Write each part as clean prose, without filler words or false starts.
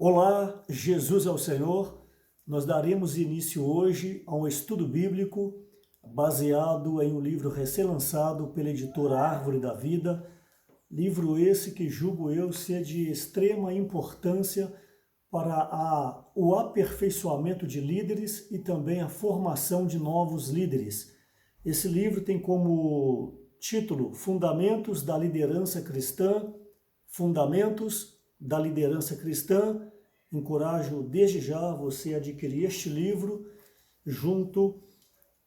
Olá, Jesus é o Senhor. Nós daremos início hoje a um estudo bíblico baseado em um livro recém-lançado pela editora Árvore da Vida, livro esse que julgo eu ser de extrema importância para o aperfeiçoamento de líderes e também a formação de novos líderes. Esse livro tem como título Fundamentos da Liderança Cristã, Fundamentos da Liderança Cristã. Encorajo desde já você a adquirir este livro junto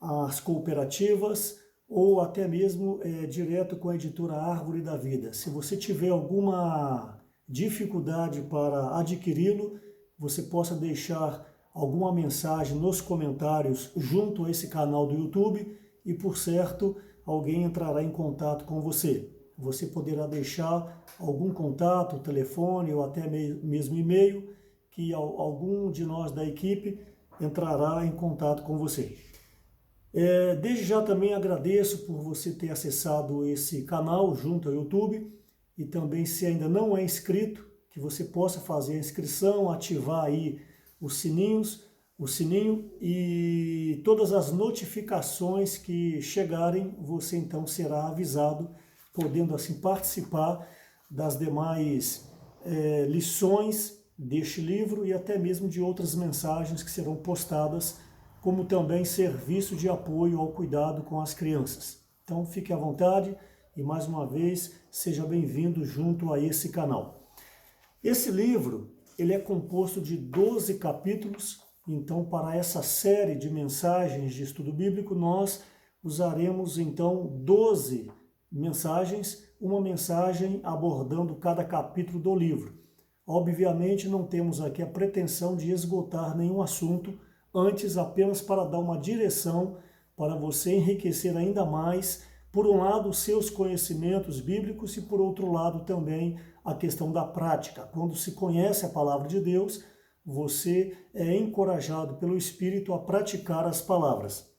às cooperativas ou até mesmo direto com a editora Árvore da Vida. Se você tiver alguma dificuldade para adquiri-lo, você possa deixar alguma mensagem nos comentários junto a esse canal do YouTube e, por certo, alguém entrará em contato com você. Você poderá deixar algum contato, telefone ou até mesmo e-mail, que algum de nós da equipe entrará em contato com você. Desde já também agradeço por você ter acessado esse canal junto ao YouTube e também, se ainda não é inscrito, que você possa fazer a inscrição, ativar aí o sininho e todas as notificações que chegarem, você então será avisado, podendo assim participar das demais lições deste livro e até mesmo de outras mensagens que serão postadas, como também serviço de apoio ao cuidado com as crianças. Então fique à vontade e mais uma vez seja bem-vindo junto a esse canal. Esse livro ele é composto de 12 capítulos, então para essa série de mensagens de estudo bíblico nós usaremos então 12 mensagens, uma mensagem abordando cada capítulo do livro. Obviamente não temos aqui a pretensão de esgotar nenhum assunto, antes apenas para dar uma direção para você enriquecer ainda mais, por um lado, os seus conhecimentos bíblicos e por outro lado também a questão da prática. Quando se conhece a palavra de Deus, você é encorajado pelo Espírito a praticar as palavras.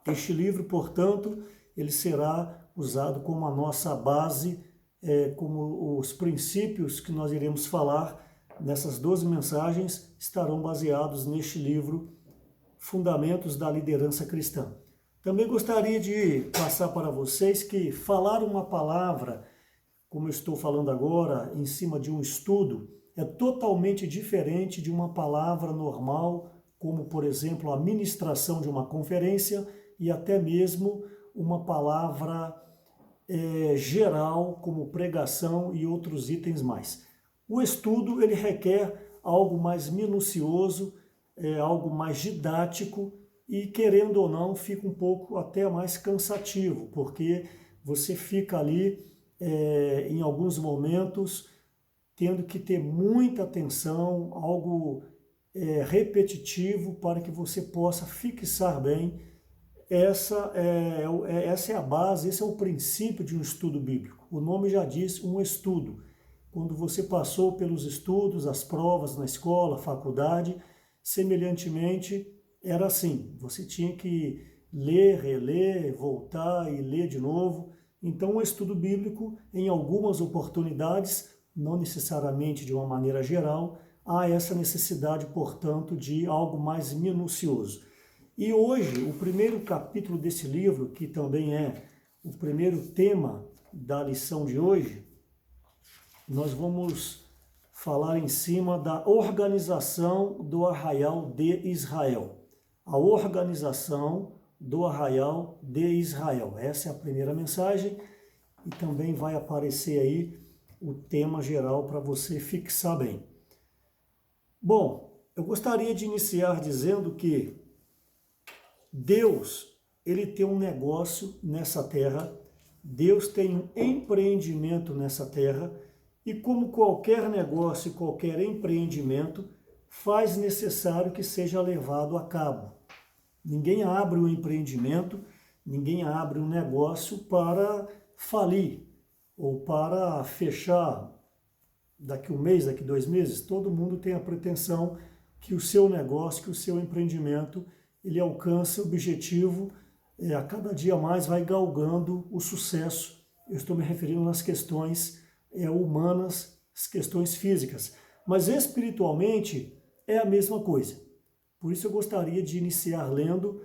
Este livro, portanto, ele será usado como a nossa base, como os princípios que nós iremos falar nessas 12 mensagens estarão baseados neste livro, Fundamentos da Liderança Cristã. Também gostaria de passar para vocês que falar uma palavra, como eu estou falando agora, em cima de um estudo, é totalmente diferente de uma palavra normal, como, por exemplo, a ministração de uma conferência e até mesmo uma palavra geral, como pregação e outros itens mais. O estudo ele requer algo mais minucioso, algo mais didático e, querendo ou não, fica um pouco até mais cansativo, porque você fica ali em alguns momentos tendo que ter muita atenção, algo repetitivo para que você possa fixar bem. Essa é a base, esse é o princípio de um estudo bíblico. O nome já diz um estudo. Quando você passou pelos estudos, as provas na escola, faculdade, semelhantemente era assim. Você tinha que ler, reler, voltar e ler de novo. Então o estudo bíblico, em algumas oportunidades, não necessariamente de uma maneira geral, há essa necessidade, portanto, de algo mais minucioso. E hoje, o primeiro capítulo desse livro, que também é o primeiro tema da lição de hoje, nós vamos falar em cima da organização do Arraial de Israel. A organização do Arraial de Israel. Essa é a primeira mensagem e também vai aparecer aí o tema geral para você fixar bem. Bom, eu gostaria de iniciar dizendo que Deus, ele tem um negócio nessa terra, Deus tem um empreendimento nessa terra e, como qualquer negócio e qualquer empreendimento, faz necessário que seja levado a cabo. Ninguém abre um empreendimento, ninguém abre um negócio para falir ou para fechar daqui um mês, daqui 2 meses. Todo mundo tem a pretensão que o seu negócio, que o seu empreendimento ele alcança o objetivo, a cada dia mais vai galgando o sucesso. Eu estou me referindo nas questões humanas, as questões físicas. Mas espiritualmente é a mesma coisa. Por isso eu gostaria de iniciar lendo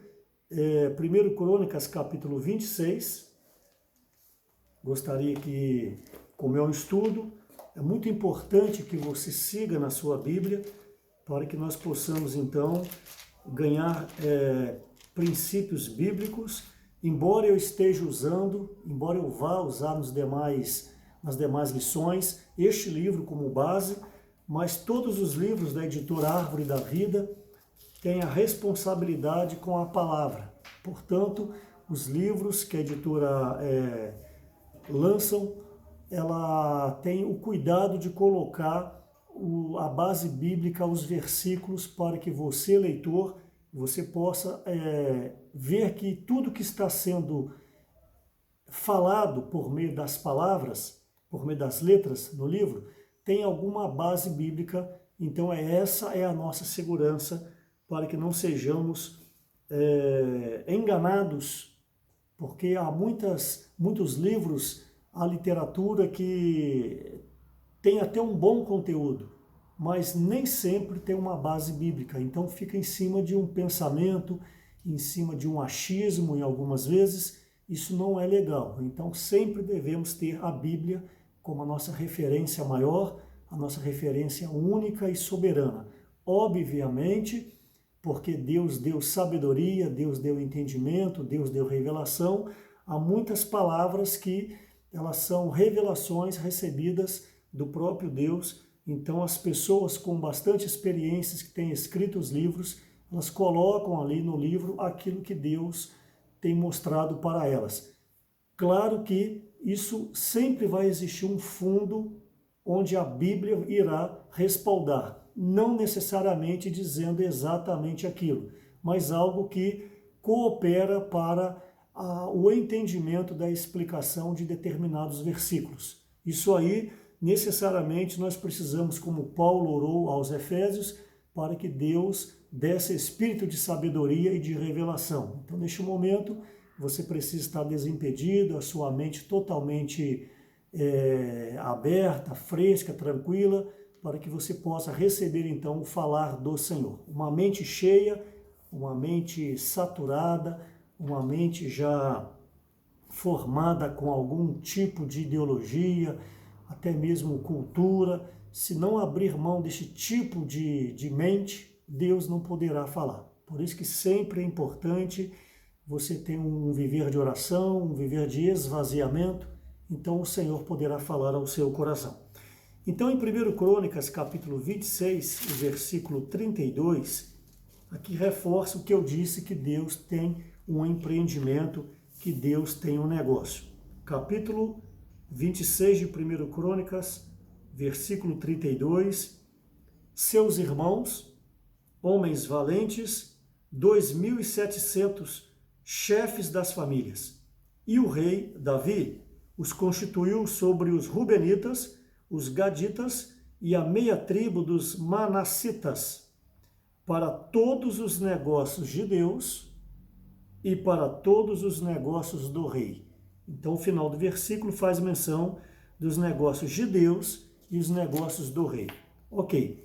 1 Crônicas, capítulo 26. Gostaria que, como é um estudo, é muito importante que você siga na sua Bíblia, para que nós possamos, então, ganhar princípios bíblicos, embora eu esteja usando, embora eu vá usar nas demais lições, este livro como base, mas todos os livros da editora Árvore da Vida têm a responsabilidade com a palavra. Portanto, os livros que a editora lançam, ela tem o cuidado de colocar a base bíblica, os versículos, para que você, leitor, você possa ver que tudo que está sendo falado por meio das palavras, por meio das letras no livro, tem alguma base bíblica. Então essa é a nossa segurança, para que não sejamos enganados, porque há muitos livros, a literatura que tem até um bom conteúdo, mas nem sempre tem uma base bíblica. Então fica em cima de um pensamento, em cima de um achismo, em algumas vezes. Isso não é legal. Então sempre devemos ter a Bíblia como a nossa referência maior, a nossa referência única e soberana. Obviamente, porque Deus deu sabedoria, Deus deu entendimento, Deus deu revelação. Há muitas palavras que elas são revelações recebidas do próprio Deus. Então as pessoas com bastante experiências que têm escrito os livros, elas colocam ali no livro aquilo que Deus tem mostrado para elas. Claro que isso sempre vai existir um fundo onde a Bíblia irá respaldar, não necessariamente dizendo exatamente aquilo, mas algo que coopera para o entendimento da explicação de determinados versículos. Isso aí, necessariamente, nós precisamos, como Paulo orou aos Efésios, para que Deus desse espírito de sabedoria e de revelação. Então, neste momento, você precisa estar desimpedido, a sua mente totalmente aberta, fresca, tranquila, para que você possa receber, então, o falar do Senhor. Uma mente cheia, uma mente saturada, uma mente já formada com algum tipo de ideologia, até mesmo cultura. Se não abrir mão desse tipo de mente, Deus não poderá falar. Por isso que sempre é importante você ter um viver de oração, um viver de esvaziamento, então o Senhor poderá falar ao seu coração. Então, em 1 Crônicas, capítulo 26, versículo 32, aqui reforça o que eu disse, que Deus tem um empreendimento, que Deus tem um negócio. Capítulo 26 de 1 Crônicas, versículo 32, seus irmãos, homens valentes, 2.700 chefes das famílias, e o rei Davi os constituiu sobre os Rubenitas, os Gaditas e a meia tribo dos Manassitas, para todos os negócios de Deus e para todos os negócios do rei. Então, o final do versículo faz menção dos negócios de Deus e os negócios do rei. Ok.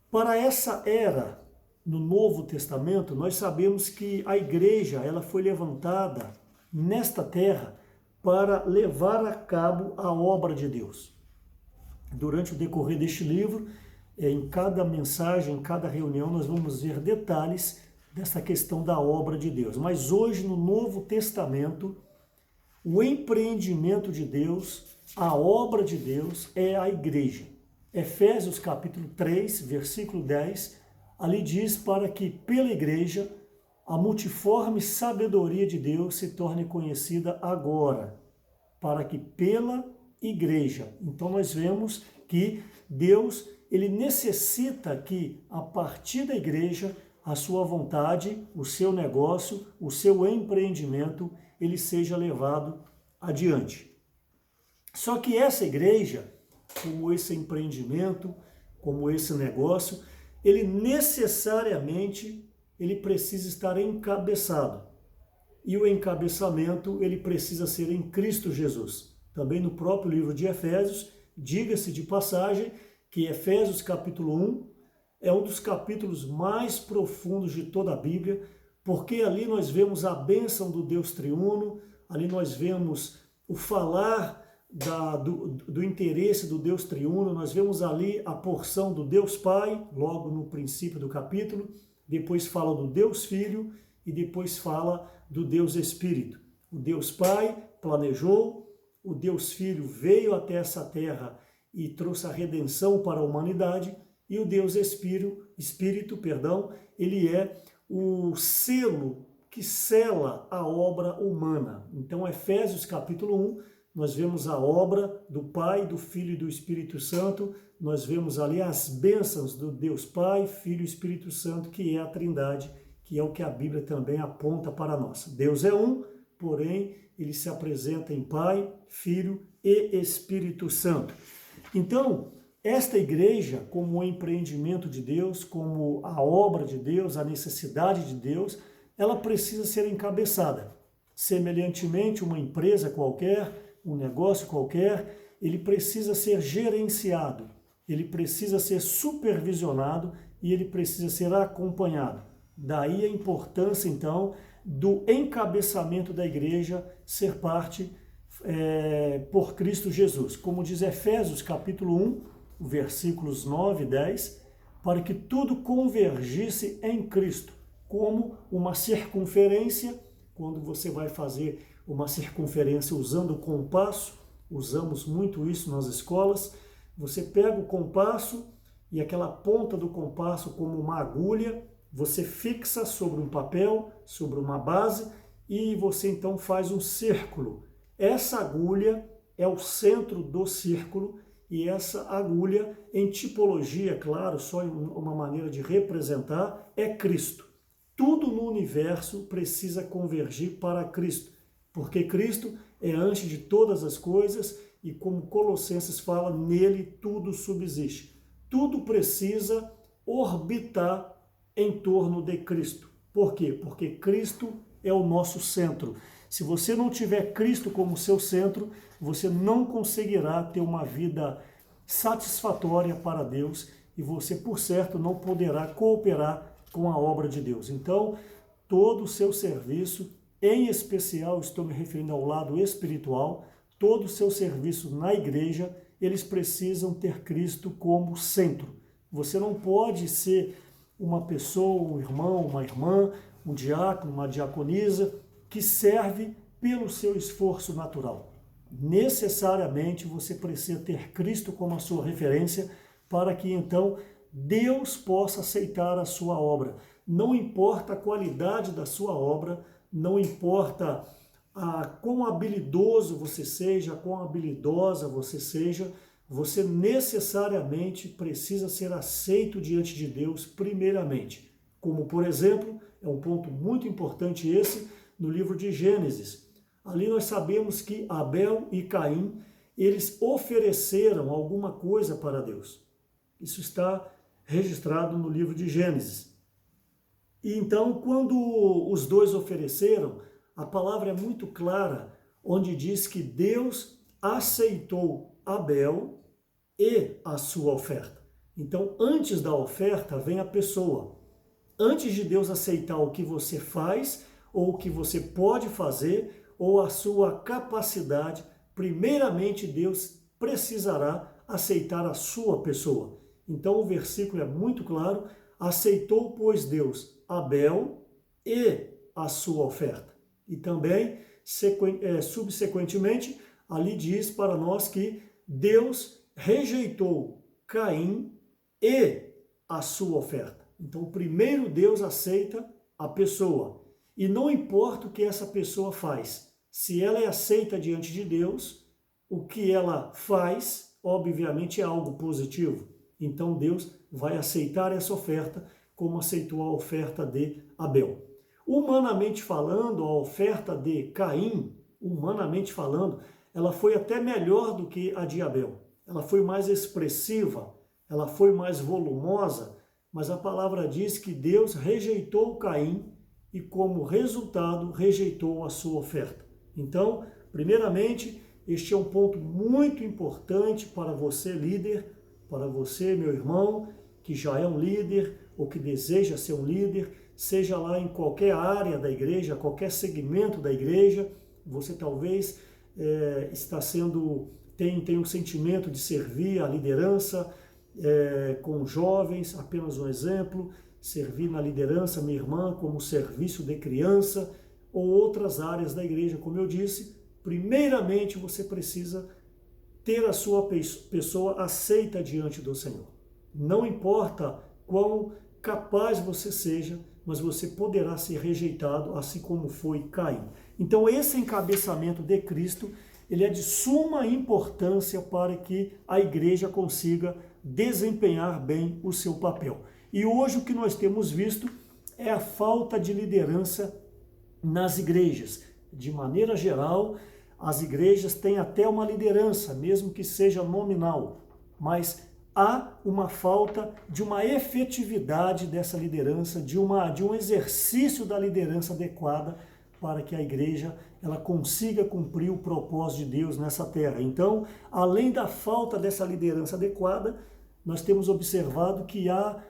Para essa era, no Novo Testamento, nós sabemos que a igreja ela foi levantada nesta terra para levar a cabo a obra de Deus. Durante o decorrer deste livro, em cada mensagem, em cada reunião, nós vamos ver detalhes dessa questão da obra de Deus. Mas hoje, no Novo Testamento, o empreendimento de Deus, a obra de Deus é a igreja. Efésios capítulo 3, versículo 10, ali diz para que pela igreja a multiforme sabedoria de Deus se torne conhecida agora, para que pela igreja. Então nós vemos que Deus, ele necessita que a partir da igreja, a sua vontade, o seu negócio, o seu empreendimento, ele seja levado adiante. Só que essa igreja, como esse empreendimento, como esse negócio, ele necessariamente ele precisa estar encabeçado. E o encabeçamento ele precisa ser em Cristo Jesus. Também no próprio livro de Efésios, diga-se de passagem, que Efésios capítulo 1 é um dos capítulos mais profundos de toda a Bíblia, porque ali nós vemos a bênção do Deus triuno, ali nós vemos o falar do interesse do Deus triuno, nós vemos ali a porção do Deus Pai, logo no princípio do capítulo, depois fala do Deus Filho e depois fala do Deus Espírito. O Deus Pai planejou, o Deus Filho veio até essa terra e trouxe a redenção para a humanidade, e o Deus Espírito, ele é o selo que sela a obra humana. Então, Efésios capítulo 1, nós vemos a obra do Pai, do Filho e do Espírito Santo, nós vemos ali as bênçãos do Deus Pai, Filho e Espírito Santo, que é a Trindade, que é o que a Bíblia também aponta para nós. Deus é um, porém, ele se apresenta em Pai, Filho e Espírito Santo. Então, esta igreja, como o empreendimento de Deus, como a obra de Deus, a necessidade de Deus, ela precisa ser encabeçada. Semelhantemente, uma empresa qualquer, um negócio qualquer, ele precisa ser gerenciado, ele precisa ser supervisionado e ele precisa ser acompanhado. Daí a importância, então, do encabeçamento da igreja ser parte por Cristo Jesus. Como diz Efésios capítulo 1, versículos 9 e 10, para que tudo convergisse em Cristo, como uma circunferência. Quando você vai fazer uma circunferência usando o compasso, usamos muito isso nas escolas, você pega o compasso e aquela ponta do compasso como uma agulha, você fixa sobre um papel, sobre uma base, e você então faz um círculo. Essa agulha é o centro do círculo, e essa agulha, em tipologia, claro, só uma maneira de representar, é Cristo. Tudo no universo precisa convergir para Cristo, porque Cristo é antes de todas as coisas e, como Colossenses fala, nele tudo subsiste. Tudo precisa orbitar em torno de Cristo. Por quê? Porque Cristo é o nosso centro. Se você não tiver Cristo como seu centro, você não conseguirá ter uma vida satisfatória para Deus e você, por certo, não poderá cooperar com a obra de Deus. Então, todo o seu serviço, em especial, estou me referindo ao lado espiritual, todo o seu serviço na igreja, eles precisam ter Cristo como centro. Você não pode ser uma pessoa, um irmão, uma irmã, um diácono, uma diaconisa, que serve pelo seu esforço natural. Necessariamente você precisa ter Cristo como a sua referência para que então Deus possa aceitar a sua obra. Não importa a qualidade da sua obra, não importa quão habilidoso você seja, quão habilidosa você seja, você necessariamente precisa ser aceito diante de Deus primeiramente. Como, por exemplo, é um ponto muito importante esse, no livro de Gênesis. Ali nós sabemos que Abel e Caim, eles ofereceram alguma coisa para Deus. Isso está registrado no livro de Gênesis. E então, quando os dois ofereceram, a palavra é muito clara, onde diz que Deus aceitou Abel e a sua oferta. Então, antes da oferta, vem a pessoa. Antes de Deus aceitar o que você faz, ou o que você pode fazer, ou a sua capacidade, primeiramente Deus precisará aceitar a sua pessoa. Então o versículo é muito claro, aceitou, pois, Deus Abel e a sua oferta. E também, subsequentemente, ali diz para nós que Deus rejeitou Caim e a sua oferta. Então, primeiro Deus aceita a pessoa. E não importa o que essa pessoa faz, se ela é aceita diante de Deus, o que ela faz, obviamente, é algo positivo. Então Deus vai aceitar essa oferta como aceitou a oferta de Abel. Humanamente falando, a oferta de Caim, humanamente falando, ela foi até melhor do que a de Abel. Ela foi mais expressiva, ela foi mais volumosa, mas a palavra diz que Deus rejeitou Caim e, como resultado, rejeitou a sua oferta. Então, primeiramente, este é um ponto muito importante para você, líder, para você, meu irmão, que já é um líder ou que deseja ser um líder, seja lá em qualquer área da igreja, qualquer segmento da igreja, você talvez tem um sentimento de servir a liderança com jovens, apenas um exemplo, servir na liderança, minha irmã, como serviço de criança, ou outras áreas da igreja, como eu disse. Primeiramente você precisa ter a sua pessoa aceita diante do Senhor. Não importa quão capaz você seja, mas você poderá ser rejeitado, assim como foi Caim. Então esse encabeçamento de Cristo, ele é de suma importância para que a igreja consiga desempenhar bem o seu papel. E hoje o que nós temos visto é a falta de liderança nas igrejas. De maneira geral, as igrejas têm até uma liderança, mesmo que seja nominal, mas há uma falta de uma efetividade dessa liderança, de um exercício da liderança adequada para que a igreja ela consiga cumprir o propósito de Deus nessa terra. Então, além da falta dessa liderança adequada, nós temos observado que há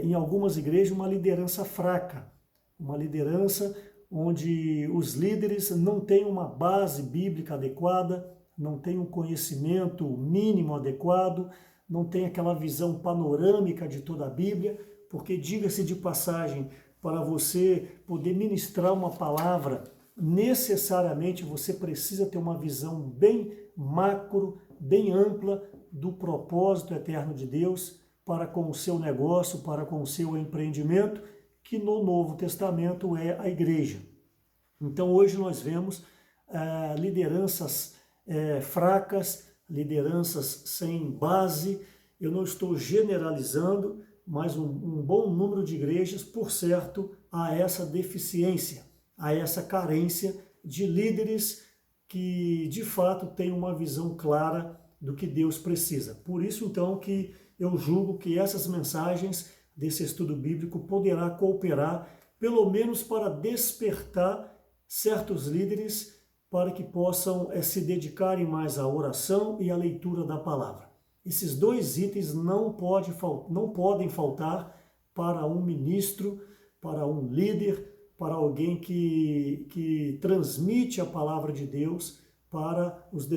em algumas igrejas uma liderança fraca, uma liderança onde os líderes não têm uma base bíblica adequada, não têm um conhecimento mínimo adequado, não têm aquela visão panorâmica de toda a Bíblia, porque, diga-se de passagem, para você poder ministrar uma palavra, necessariamente você precisa ter uma visão bem macro, bem ampla do propósito eterno de Deus para com o seu negócio, para com o seu empreendimento, que no Novo Testamento é a igreja. Então hoje nós vemos lideranças fracas, lideranças sem base. Eu não estou generalizando, mas um bom número de igrejas, por certo, há essa deficiência, há essa carência de líderes que de fato têm uma visão clara do que Deus precisa. Por isso então que eu julgo que essas mensagens desse estudo bíblico poderá cooperar, pelo menos para despertar certos líderes para que possam se dedicarem mais à oração e à leitura da palavra. Esses dois itens não podem faltar para um ministro, para um líder, para alguém que transmite a palavra de Deus para os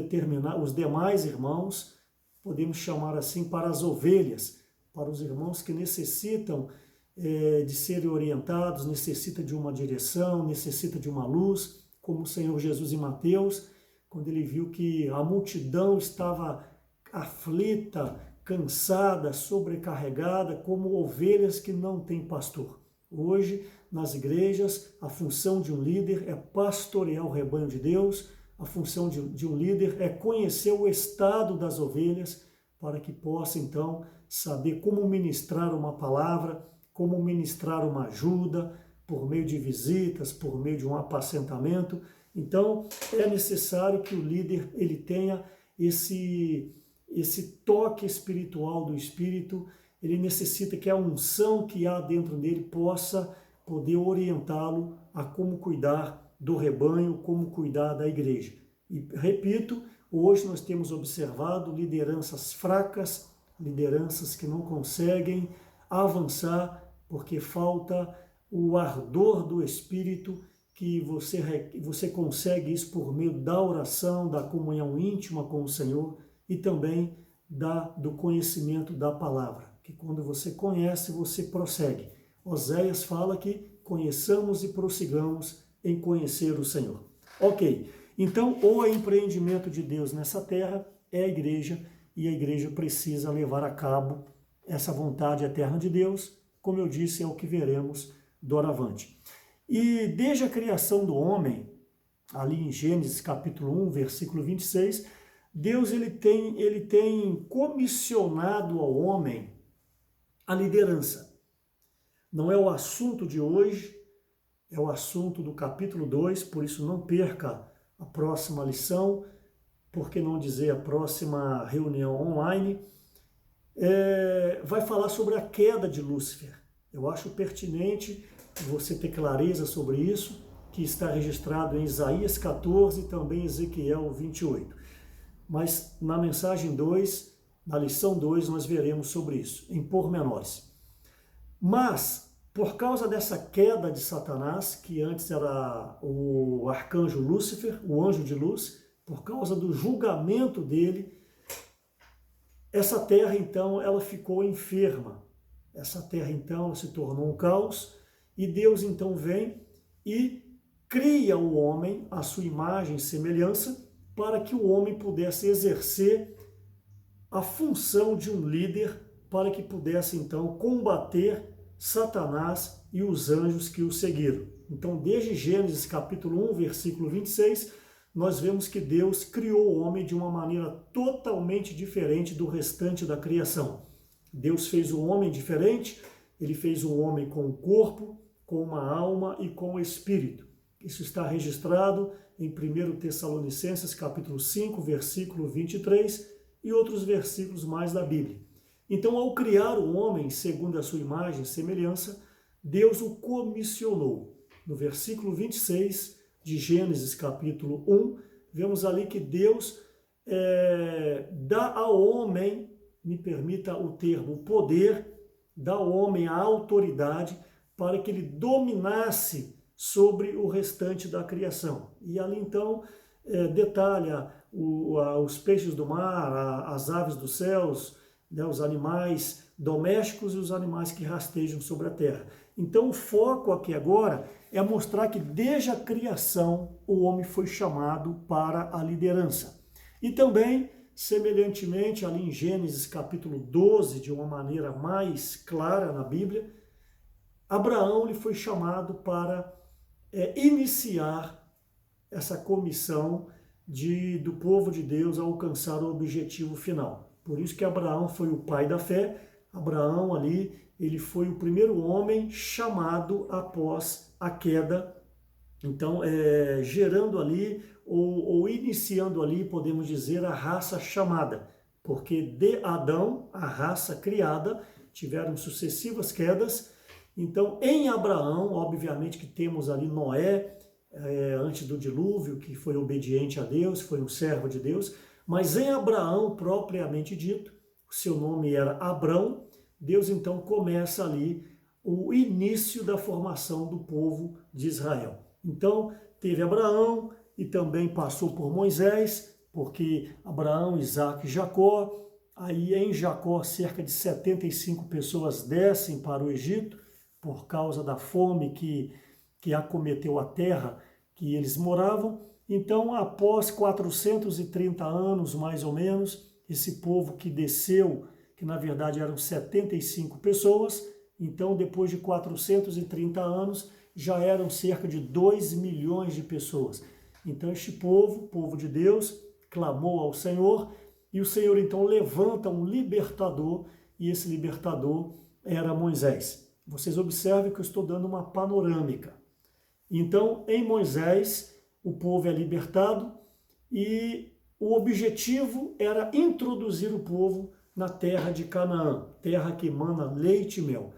demais irmãos, podemos chamar assim, para as ovelhas, para os irmãos que necessitam de serem orientados, necessita de uma direção, necessita de uma luz, como o Senhor Jesus em Mateus, quando ele viu que a multidão estava aflita, cansada, sobrecarregada, como ovelhas que não têm pastor. Hoje, nas igrejas, a função de um líder é pastorear o rebanho de Deus, a função de um líder é conhecer o estado das ovelhas, para que possa, então, saber como ministrar uma palavra, como ministrar uma ajuda, por meio de visitas, por meio de um apacentamento. Então, é necessário que o líder ele tenha esse toque espiritual do Espírito, ele necessita que a unção que há dentro dele possa poder orientá-lo a como cuidar do rebanho, como cuidar da igreja. E, repito, hoje nós temos observado lideranças fracas, lideranças que não conseguem avançar, porque falta o ardor do Espírito, que você consegue isso por meio da oração, da comunhão íntima com o Senhor e também do conhecimento da palavra, que quando você conhece, você prossegue. Oséias fala que conheçamos e prossigamos em conhecer o Senhor. Ok, então o empreendimento de Deus nessa terra é a igreja, e a igreja precisa levar a cabo essa vontade eterna de Deus, como eu disse, é o que veremos doravante. E desde a criação do homem, ali em Gênesis capítulo 1, versículo 26, Deus ele tem comissionado ao homem a liderança. Não é o assunto de hoje, é o assunto do capítulo 2, por isso não perca a próxima lição, por que não dizer a próxima reunião online, vai falar sobre a queda de Lúcifer. Eu acho pertinente você ter clareza sobre isso, que está registrado em Isaías 14 e também Ezequiel 28. Mas na mensagem 2, Na lição 2 nós veremos sobre isso, em pormenores. Mas, por causa dessa queda de Satanás, que antes era o arcanjo Lúcifer, o anjo de luz, por causa do julgamento dele, essa terra então ela ficou enferma. Essa terra então se tornou um caos e Deus então vem e cria o homem à sua imagem e semelhança para que o homem pudesse exercer a função de um líder, para que pudesse então combater Satanás e os anjos que o seguiram. Então, desde Gênesis capítulo 1, versículo 26, nós vemos que Deus criou o homem de uma maneira totalmente diferente do restante da criação. Deus fez o homem diferente, ele fez o homem com um corpo, com uma alma e com o espírito. Isso está registrado em 1 Tessalonicenses capítulo 5, versículo 23 e outros versículos mais da Bíblia. Então, ao criar o homem segundo a sua imagem e semelhança, Deus o comissionou. No versículo 26 de Gênesis capítulo 1, vemos ali que Deus dá ao homem, me permita o termo, o poder, dá ao homem a autoridade para que ele dominasse sobre o restante da criação. E ali então detalha os peixes do mar, as aves dos céus, né, os animais domésticos e os animais que rastejam sobre a terra. Então o foco aqui agora é mostrar que desde a criação o homem foi chamado para a liderança. E também, semelhantemente, ali em Gênesis capítulo 12, de uma maneira mais clara na Bíblia, Abraão lhe foi chamado para iniciar essa comissão do povo de Deus a alcançar o objetivo final. Por isso que Abraão foi o pai da fé. Abraão ali, ele foi o primeiro homem chamado após a queda. Então, gerando ali, ou iniciando ali, podemos dizer, a raça chamada. Porque de Adão, a raça criada, tiveram sucessivas quedas. Então, em Abraão, obviamente que temos ali Noé, antes do dilúvio, que foi obediente a Deus, foi um servo de Deus, mas em Abraão, propriamente dito, o seu nome era Abrão, Deus então começa ali o início da formação do povo de Israel. Então, teve Abraão e também passou por Moisés, porque Abraão, Isaque e Jacó, aí em Jacó cerca de 75 pessoas descem para o Egito, por causa da fome que acometeu a terra que eles moravam. Então, após 430 anos, mais ou menos, esse povo que desceu, que na verdade eram 75 pessoas, então depois de 430 anos, já eram cerca de 2 milhões de pessoas. Então este povo, povo de Deus, clamou ao Senhor, e o Senhor então levanta um libertador, e esse libertador era Moisés. Vocês observem que eu estou dando uma panorâmica. Então, em Moisés, o povo é libertado e o objetivo era introduzir o povo na terra de Canaã, terra que emana leite e mel.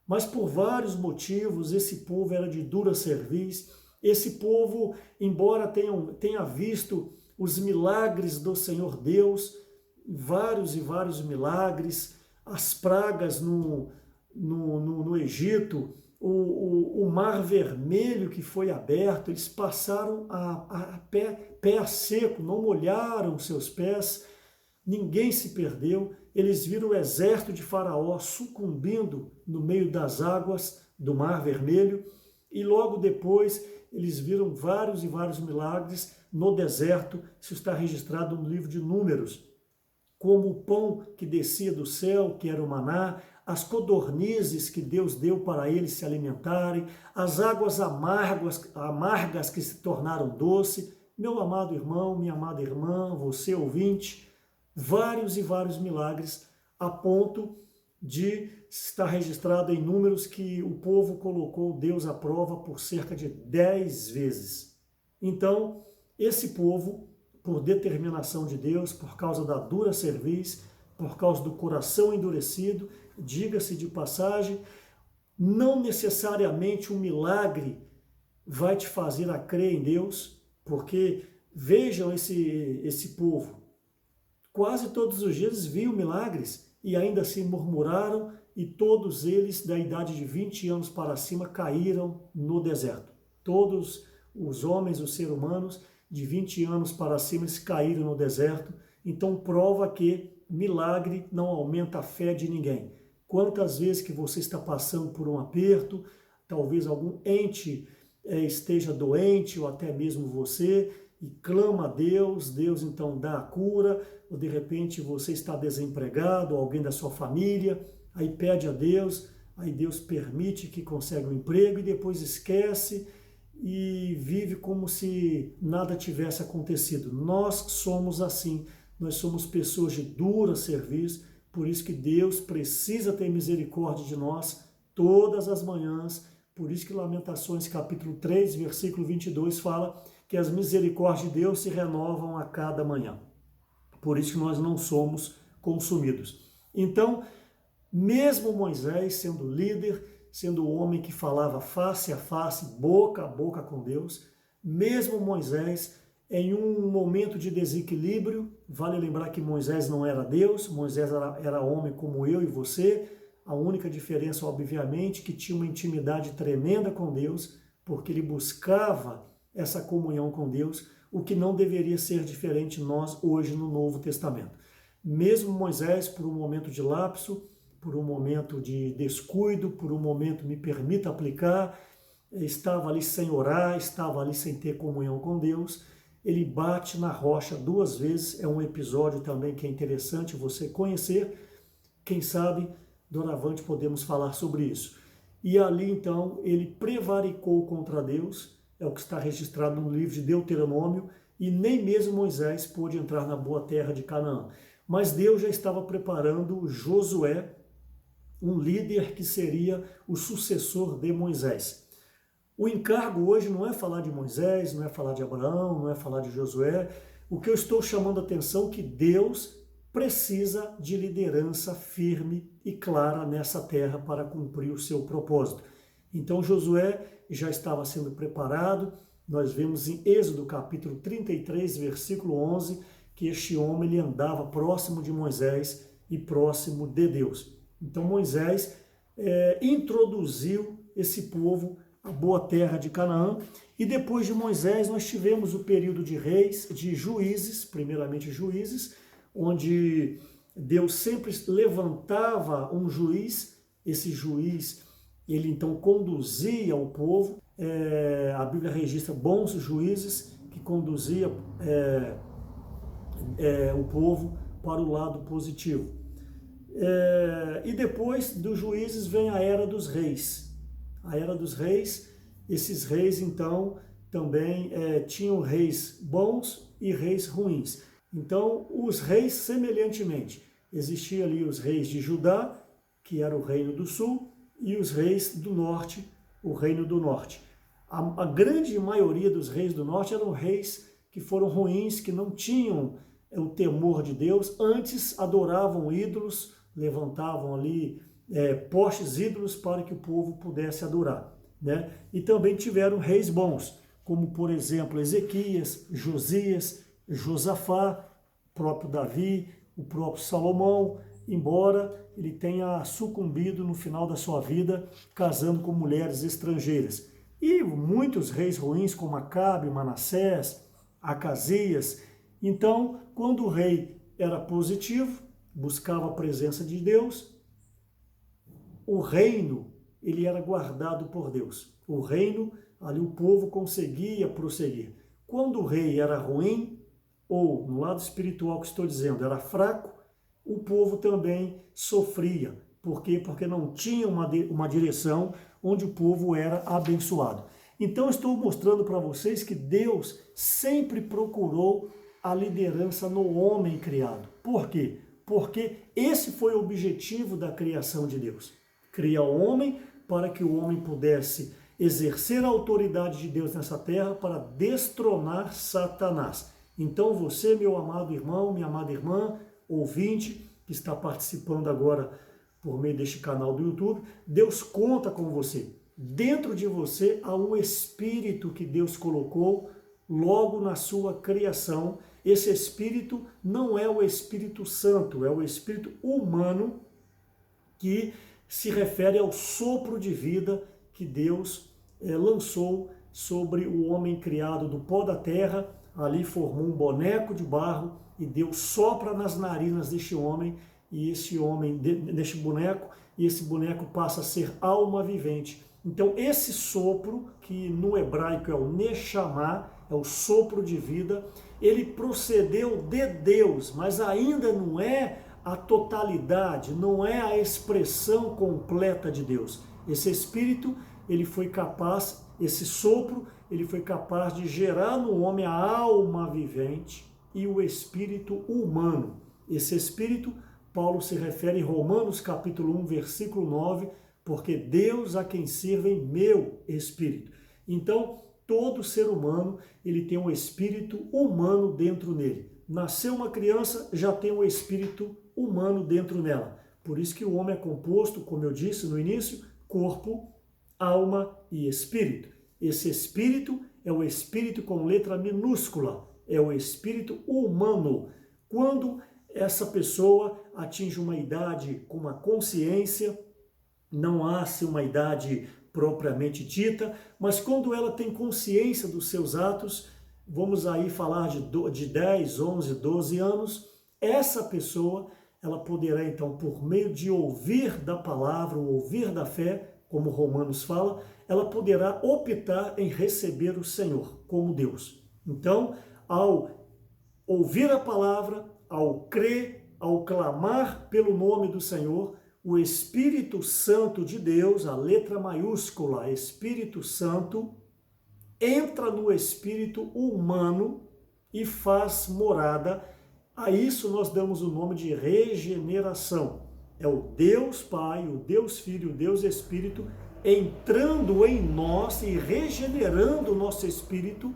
Mas por vários motivos, esse povo era de dura cerviz. Esse povo, embora tenha visto os milagres do Senhor Deus, vários e vários milagres, as pragas no Egito, o Mar Vermelho que foi aberto, eles passaram a pé a seco, não molharam seus pés, ninguém se perdeu. Eles viram o exército de Faraó sucumbindo no meio das águas do Mar Vermelho, e logo depois eles viram vários e vários milagres no deserto. Isso está registrado no livro de Números, como o pão que descia do céu, que era o maná, as codornizes que Deus deu para eles se alimentarem, as águas amargas que se tornaram doce. Meu amado irmão, minha amada irmã, você ouvinte, vários e vários milagres, a ponto de estar registrado em Números que o povo colocou Deus à prova por cerca de 10 vezes. Então, esse povo, por determinação de Deus, por causa da dura cerviz, por causa do coração endurecido, diga-se de passagem, não necessariamente um milagre vai te fazer a crer em Deus, porque vejam esse povo, quase todos os dias viam milagres e ainda assim murmuraram, e todos eles, da idade de 20 anos para cima, caíram no deserto. Todos os homens, os seres humanos, de 20 anos para cima, eles caíram no deserto. Então prova que milagre não aumenta a fé de ninguém. Quantas vezes que você está passando por um aperto, talvez algum ente esteja doente, ou até mesmo você, e clama a Deus, Deus então dá a cura, ou de repente você está desempregado, ou alguém da sua família, aí pede a Deus, aí Deus permite que consiga um emprego e depois esquece e vive como se nada tivesse acontecido. Nós somos assim, nós somos pessoas de dura serviço, por isso que Deus precisa ter misericórdia de nós todas as manhãs. Por isso que Lamentações capítulo 3, versículo 22 fala que as misericórdias de Deus se renovam a cada manhã. Por isso que nós não somos consumidos. Então, mesmo Moisés sendo líder, sendo o homem que falava face a face, boca a boca com Deus, mesmo Moisés, em um momento de desequilíbrio, vale lembrar que Moisés não era Deus, Moisés era homem como eu e você. A única diferença, obviamente, que tinha uma intimidade tremenda com Deus, porque ele buscava essa comunhão com Deus, o que não deveria ser diferente nós hoje no Novo Testamento. Mesmo Moisés, por um momento de lapso, por um momento de descuido, por um momento, me permita aplicar, estava ali sem orar, estava ali sem ter comunhão com Deus, ele bate na rocha 2 vezes, é um episódio também que é interessante você conhecer, quem sabe doravante podemos falar sobre isso. E ali então ele prevaricou contra Deus, é o que está registrado no livro de Deuteronômio, e nem mesmo Moisés pôde entrar na boa terra de Canaã. Mas Deus já estava preparando Josué, um líder que seria o sucessor de Moisés. O encargo hoje não é falar de Moisés, não é falar de Abraão, não é falar de Josué. O que eu estou chamando a atenção é que Deus precisa de liderança firme e clara nessa terra para cumprir o seu propósito. Então Josué já estava sendo preparado. Nós vemos em Êxodo capítulo 33, versículo 11, que este homem ele andava próximo de Moisés e próximo de Deus. Então Moisés introduziu esse povo à boa terra de Canaã, e depois de Moisés nós tivemos o período de reis, de juízes, primeiramente juízes, onde Deus sempre levantava um juiz, esse juiz, ele então conduzia o povo, a Bíblia registra bons juízes que conduzia o povo para o lado positivo. E depois dos juízes vem a Era dos Reis. A Era dos Reis, esses reis então também tinham reis bons e reis ruins. Então os reis semelhantemente, existia ali os reis de Judá, que era o reino do sul, e os reis do norte, o reino do norte. A grande maioria dos reis do norte eram reis que foram ruins, que não tinham o temor de Deus, antes adoravam ídolos, levantavam ali postes ídolos para que o povo pudesse adorar, né? E também tiveram reis bons, como por exemplo Ezequias, Josias, Josafá, o próprio Davi, o próprio Salomão, embora ele tenha sucumbido no final da sua vida casando com mulheres estrangeiras. E muitos reis ruins como Acabe, Manassés, Acasias. Então, quando o rei era positivo, buscava a presença de Deus, o reino ele era guardado por Deus. O reino, ali o povo conseguia prosseguir. Quando o rei era ruim, ou no lado espiritual que estou dizendo, era fraco, o povo também sofria. Por quê? Porque não tinha uma direção onde o povo era abençoado. Então estou mostrando para vocês que Deus sempre procurou a liderança no homem criado. Por quê? Porque esse foi o objetivo da criação de Deus. Cria o homem para que o homem pudesse exercer a autoridade de Deus nessa terra para destronar Satanás. Então você, meu amado irmão, minha amada irmã, ouvinte, que está participando agora por meio deste canal do YouTube, Deus conta com você. Dentro de você há um espírito que Deus colocou logo na sua criação, esse Espírito não é o Espírito Santo, é o Espírito humano que se refere ao sopro de vida que Deus lançou sobre o homem criado do pó da terra. Ali formou um boneco de barro e Deus sopra nas narinas deste homem e esse homem, deste boneco, e esse boneco passa a ser alma vivente. Então esse sopro, que no hebraico é o Neshama, é o sopro de vida, ele procedeu de Deus, mas ainda não é a totalidade, não é a expressão completa de Deus. Esse Espírito, ele foi capaz, esse sopro, ele foi capaz de gerar no homem a alma vivente e o espírito humano. Esse Espírito, Paulo se refere em Romanos capítulo 1, versículo 9, porque Deus a quem servem meu espírito. Então, todo ser humano, ele tem um espírito humano dentro nele. Nasceu uma criança, já tem um espírito humano dentro nela. Por isso que o homem é composto, como eu disse no início, corpo, alma e espírito. Esse espírito é o espírito com letra minúscula, é o espírito humano. Quando essa pessoa atinge uma idade com uma consciência, não há-se uma idade propriamente dita, mas quando ela tem consciência dos seus atos, vamos aí falar de 10, 11, 12 anos, essa pessoa, ela poderá então, por meio de ouvir da palavra, ouvir da fé, como Romanos fala, ela poderá optar em receber o Senhor como Deus. Então, ao ouvir a palavra, ao crer, ao clamar pelo nome do Senhor, o Espírito Santo de Deus, a letra maiúscula, Espírito Santo, entra no espírito humano e faz morada. A isso nós damos o nome de regeneração. É o Deus Pai, o Deus Filho, o Deus Espírito entrando em nós e regenerando o nosso espírito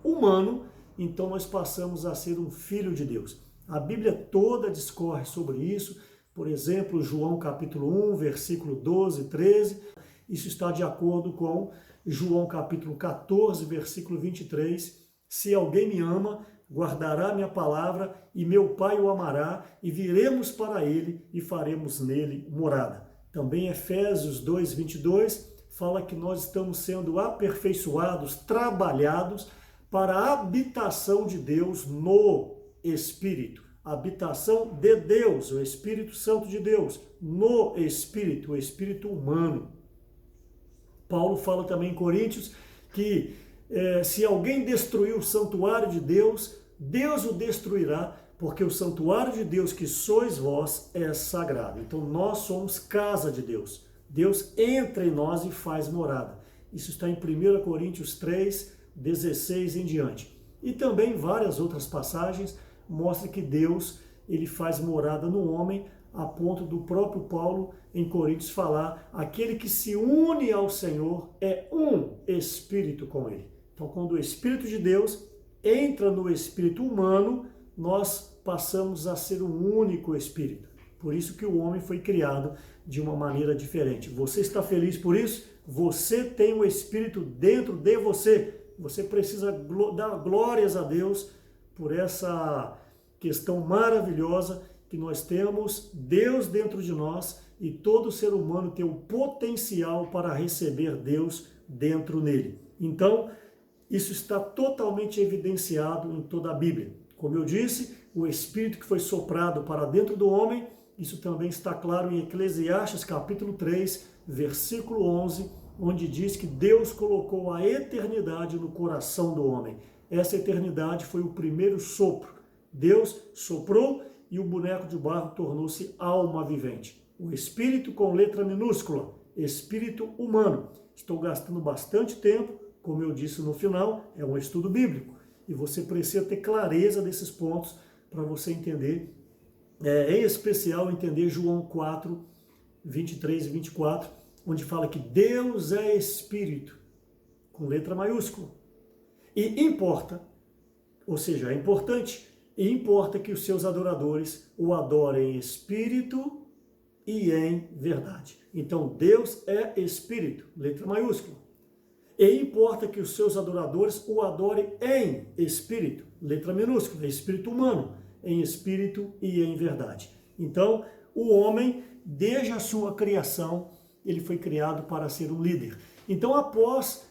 humano. Então nós passamos a ser um filho de Deus. A Bíblia toda discorre sobre isso. Por exemplo, João capítulo 1, versículo 12 e 13. Isso está de acordo com João capítulo 14, versículo 23. Se alguém me ama, guardará minha palavra, e meu Pai o amará, e viremos para ele e faremos nele morada. Também Efésios 2, 22 fala que nós estamos sendo aperfeiçoados, trabalhados para a habitação de Deus no Espírito. A habitação de Deus, o Espírito Santo de Deus, no Espírito, o Espírito humano. Paulo fala também em Coríntios que se alguém destruir o santuário de Deus, Deus o destruirá, porque o santuário de Deus que sois vós é sagrado. Então nós somos casa de Deus. Deus entra em nós e faz morada. Isso está em 1 Coríntios 3, 16 em diante. E também várias outras passagens mostram que Deus ele faz morada no homem, a ponto do próprio Paulo em Coríntios falar: aquele que se une ao Senhor é um espírito com ele. Então, quando o Espírito de Deus entra no espírito humano, nós passamos a ser um único espírito. Por isso que o homem foi criado de uma maneira diferente. Você está feliz por isso? Você tem o Espírito dentro de você. Você precisa dar glórias a Deus por essa questão maravilhosa que nós temos Deus dentro de nós e todo ser humano tem o potencial para receber Deus dentro nele. Então, isso está totalmente evidenciado em toda a Bíblia. Como eu disse, o Espírito que foi soprado para dentro do homem, isso também está claro em Eclesiastes capítulo 3, versículo 11, onde diz que Deus colocou a eternidade no coração do homem. Essa eternidade foi o primeiro sopro. Deus soprou e o boneco de barro tornou-se alma vivente. O Espírito com letra minúscula, Espírito humano. Estou gastando bastante tempo, como eu disse no final, é um estudo bíblico. E você precisa ter clareza desses pontos para você entender, em especial entender João 4, 23 e 24, onde fala que Deus é Espírito, com letra maiúscula. E importa, ou seja, é importante, e importa que os seus adoradores o adorem em espírito e em verdade. Então, Deus é Espírito, letra maiúscula. E importa que os seus adoradores o adorem em espírito, letra minúscula, espírito humano, em espírito e em verdade. Então, o homem, desde a sua criação, ele foi criado para ser um líder. Então, após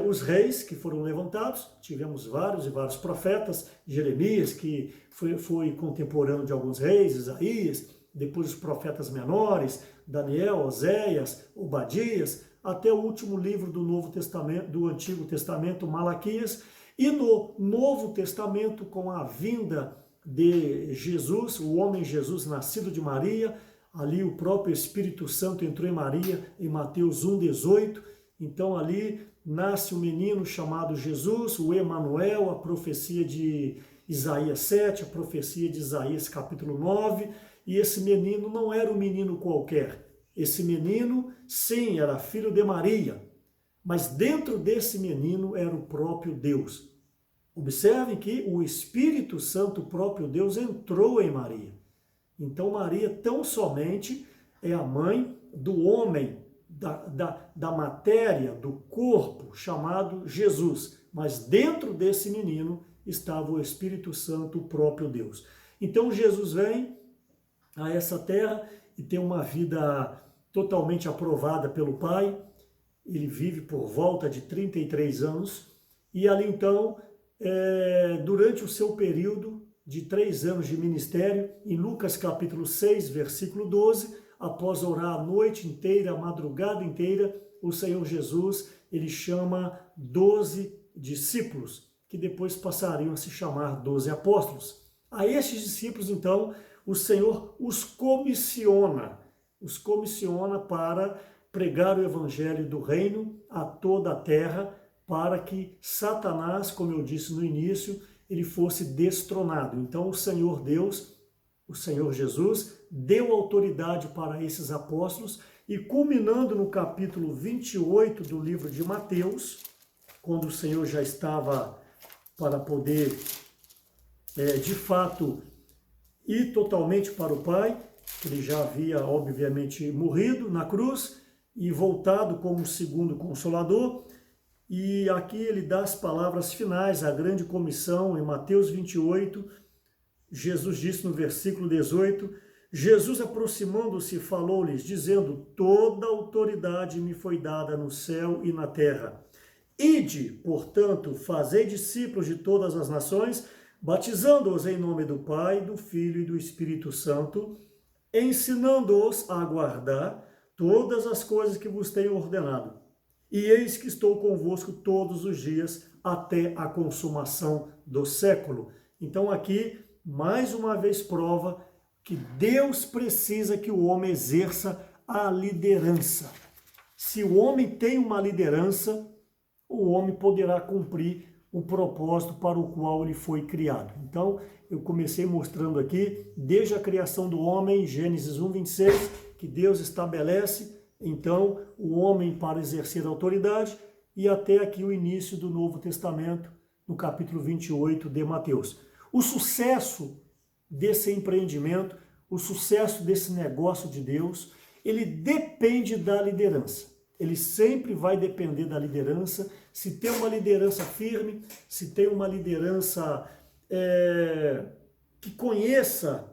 os reis que foram levantados, tivemos vários e vários profetas, Jeremias, que foi contemporâneo de alguns reis, Isaías, depois os profetas menores, Daniel, Oséias, Obadias, até o último livro do Novo Testamento, do Antigo Testamento, Malaquias, e no Novo Testamento, com a vinda de Jesus, o homem Jesus nascido de Maria, ali o próprio Espírito Santo entrou em Maria, em Mateus 1,18, então ali nasce um menino chamado Jesus, o Emanuel, a profecia de Isaías 7, a profecia de Isaías capítulo 9, e esse menino não era um menino qualquer. Esse menino, sim, era filho de Maria, mas dentro desse menino era o próprio Deus. Observem que o Espírito Santo, o próprio Deus, entrou em Maria. Então Maria tão somente é a mãe do homem, da matéria, do corpo, chamado Jesus. Mas dentro desse menino estava o Espírito Santo, o próprio Deus. Então Jesus vem a essa terra e tem uma vida totalmente aprovada pelo Pai. Ele vive por volta de 33 anos. E ali então, durante o seu período de 3 anos de ministério, em Lucas capítulo 6, versículo 12, após orar a noite inteira, a madrugada inteira, o Senhor Jesus, ele chama 12 discípulos, que depois passariam a se chamar 12 apóstolos. A estes discípulos, então, o Senhor os comissiona para pregar o evangelho do reino a toda a terra, para que Satanás, como eu disse no início, ele fosse destronado. Então o Senhor Deus, o Senhor Jesus, deu autoridade para esses apóstolos, e culminando no capítulo 28 do livro de Mateus, quando o Senhor já estava para poder, de fato, ir totalmente para o Pai, ele já havia, obviamente, morrido na cruz e voltado como segundo Consolador. E aqui ele dá as palavras finais, a grande comissão, em Mateus 28, Jesus disse no versículo 18, Jesus aproximando-se falou-lhes, dizendo, toda autoridade me foi dada no céu e na terra. Ide, portanto, fazei discípulos de todas as nações, batizando-os em nome do Pai, do Filho e do Espírito Santo, ensinando-os a guardar todas as coisas que vos tenho ordenado. E eis que estou convosco todos os dias até a consumação do século. Então aqui, mais uma vez, prova que Deus precisa que o homem exerça a liderança. Se o homem tem uma liderança, o homem poderá cumprir o propósito para o qual ele foi criado. Então, eu comecei mostrando aqui, desde a criação do homem, Gênesis 1:26, que Deus estabelece então o homem para exercer a autoridade, e até aqui o início do Novo Testamento, no capítulo 28 de Mateus. O sucesso desse empreendimento, o sucesso desse negócio de Deus, ele depende da liderança. Ele sempre vai depender da liderança. Se tem uma liderança firme, se tem uma liderança que conheça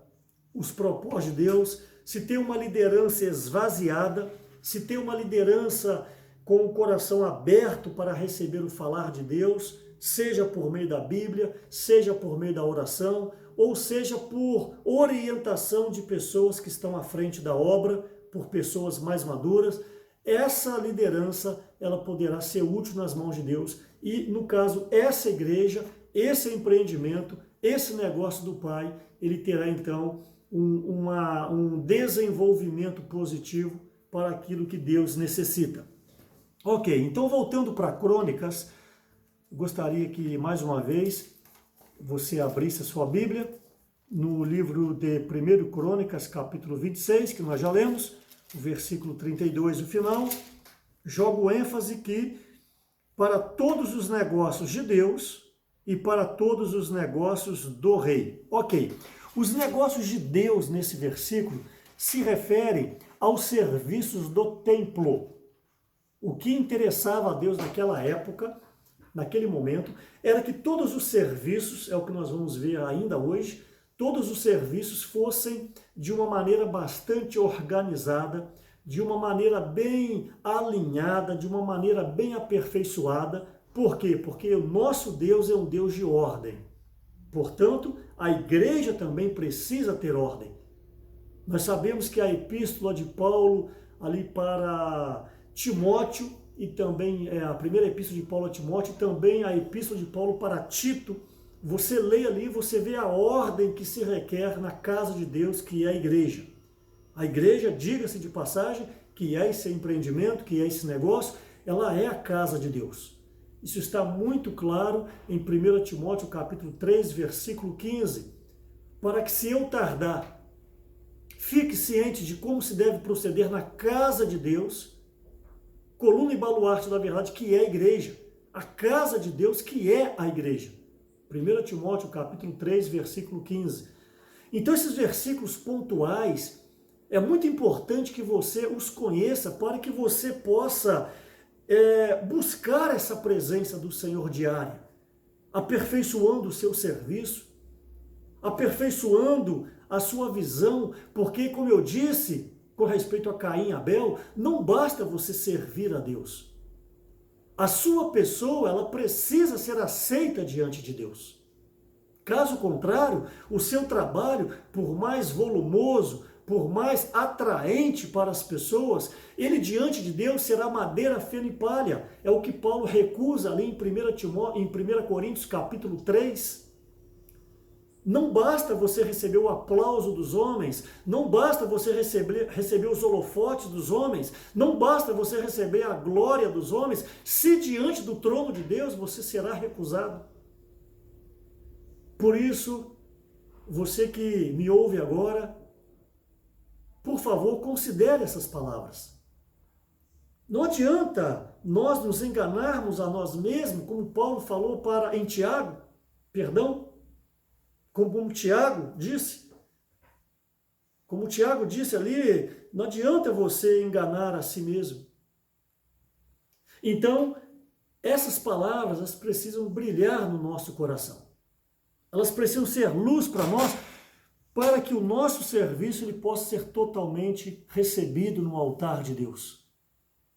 os propósitos de Deus, se tem uma liderança esvaziada, se tem uma liderança com o coração aberto para receber o falar de Deus, seja por meio da Bíblia, seja por meio da oração, ou seja por orientação de pessoas que estão à frente da obra, por pessoas mais maduras, essa liderança ela poderá ser útil nas mãos de Deus. E, no caso, essa igreja, esse empreendimento, esse negócio do Pai, ele terá então um desenvolvimento positivo para aquilo que Deus necessita. Ok, então voltando para Crônicas, gostaria que mais uma vez você abrisse a sua Bíblia no livro de 1 Crônicas, capítulo 26, que nós já lemos, o versículo 32 no final. Jogo ênfase que para todos os negócios de Deus e para todos os negócios do rei. Ok, os negócios de Deus nesse versículo se referem aos serviços do templo. O que interessava a Deus naquela época, naquele momento, era que todos os serviços, é o que nós vamos ver ainda hoje, todos os serviços fossem de uma maneira bastante organizada, de uma maneira bem alinhada, de uma maneira bem aperfeiçoada. Por quê? Porque o nosso Deus é um Deus de ordem. Portanto, a igreja também precisa ter ordem. Nós sabemos que a epístola de Paulo ali para Timóteo, e também a primeira epístola de Paulo a Timóteo, e também a epístola de Paulo para Tito, você lê ali, você vê a ordem que se requer na casa de Deus, que é a igreja. A igreja, diga-se de passagem, que é esse empreendimento, que é esse negócio, ela é a casa de Deus. Isso está muito claro em 1 Timóteo capítulo 3, versículo 15, para que se eu tardar, fique ciente de como se deve proceder na casa de Deus, coluna e baluarte da verdade, que é a igreja. A casa de Deus, que é a igreja. 1 Timóteo capítulo 3, versículo 15. Então esses versículos pontuais, é muito importante que você os conheça para que você possa buscar essa presença do Senhor diária, aperfeiçoando o seu serviço, aperfeiçoando a sua visão, porque, como eu disse, com respeito a Caim e Abel, não basta você servir a Deus. A sua pessoa, ela precisa ser aceita diante de Deus. Caso contrário, o seu trabalho, por mais volumoso, por mais atraente para as pessoas, ele diante de Deus será madeira, feno e palha. É o que Paulo recusa ali em 1 Coríntios capítulo 3. Não basta você receber o aplauso dos homens, não basta você receber os holofotes dos homens, não basta você receber a glória dos homens, se diante do trono de Deus você será recusado. Por isso, você que me ouve agora, por favor, considere essas palavras. Não adianta nós nos enganarmos a nós mesmos, como Paulo falou em Tiago, como Tiago disse. Como Tiago disse ali, não adianta você enganar a si mesmo. Então, essas palavras, elas precisam brilhar no nosso coração. Elas precisam ser luz para nós, para que o nosso serviço ele possa ser totalmente recebido no altar de Deus.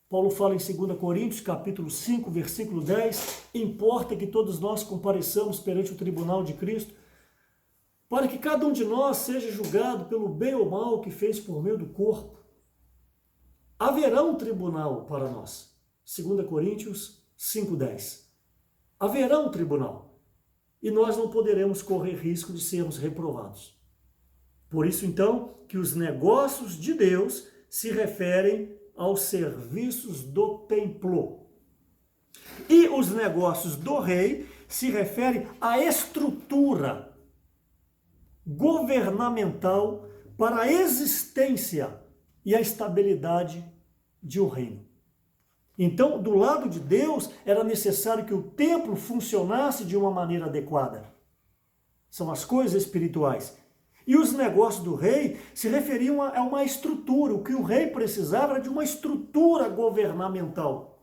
Paulo fala em 2 Coríntios, capítulo 5, versículo 10, importa que todos nós compareçamos perante o tribunal de Cristo, para que cada um de nós seja julgado pelo bem ou mal que fez por meio do corpo. Haverá um tribunal para nós. 2 Coríntios 5, 10. Haverá um tribunal. E nós não poderemos correr risco de sermos reprovados. Por isso, então, que os negócios de Deus se referem aos serviços do templo. E os negócios do rei se referem à estrutura governamental para a existência e a estabilidade de um reino. Então, do lado de Deus, era necessário que o templo funcionasse de uma maneira adequada. São as coisas espirituais. E os negócios do rei se referiam a uma estrutura. O que o rei precisava era de uma estrutura governamental.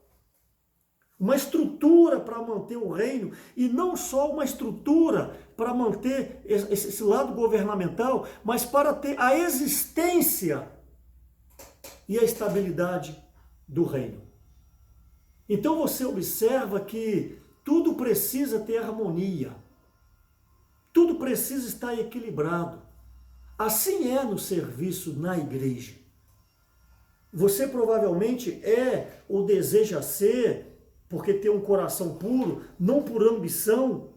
Uma estrutura para manter o reino, e não só uma estrutura para manter esse lado governamental, mas para ter a existência e a estabilidade do reino. Então você observa que tudo precisa ter harmonia, tudo precisa estar equilibrado. Assim é no serviço na igreja. Você provavelmente é ou deseja ser, porque tem um coração puro, não por ambição,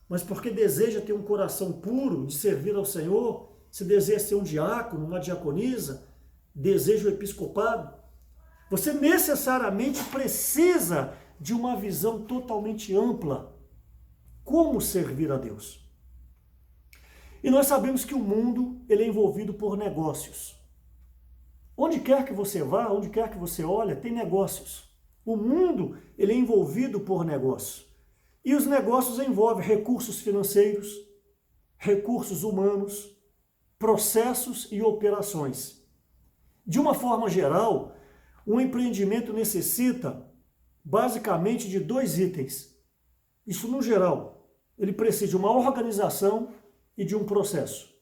mas porque deseja ter um coração puro de servir ao Senhor. Você deseja ser um diácono, uma diaconisa, deseja o episcopado. Você necessariamente precisa de uma visão totalmente ampla. Como servir a Deus? E nós sabemos que o mundo ele é envolvido por negócios. Onde quer que você vá, onde quer que você olhe, tem negócios. O mundo ele é envolvido por negócios. E os negócios envolvem recursos financeiros, recursos humanos, processos e operações. De uma forma geral, um empreendimento necessita basicamente de 2 itens. Isso no geral. Ele precisa de uma organização e de um processo.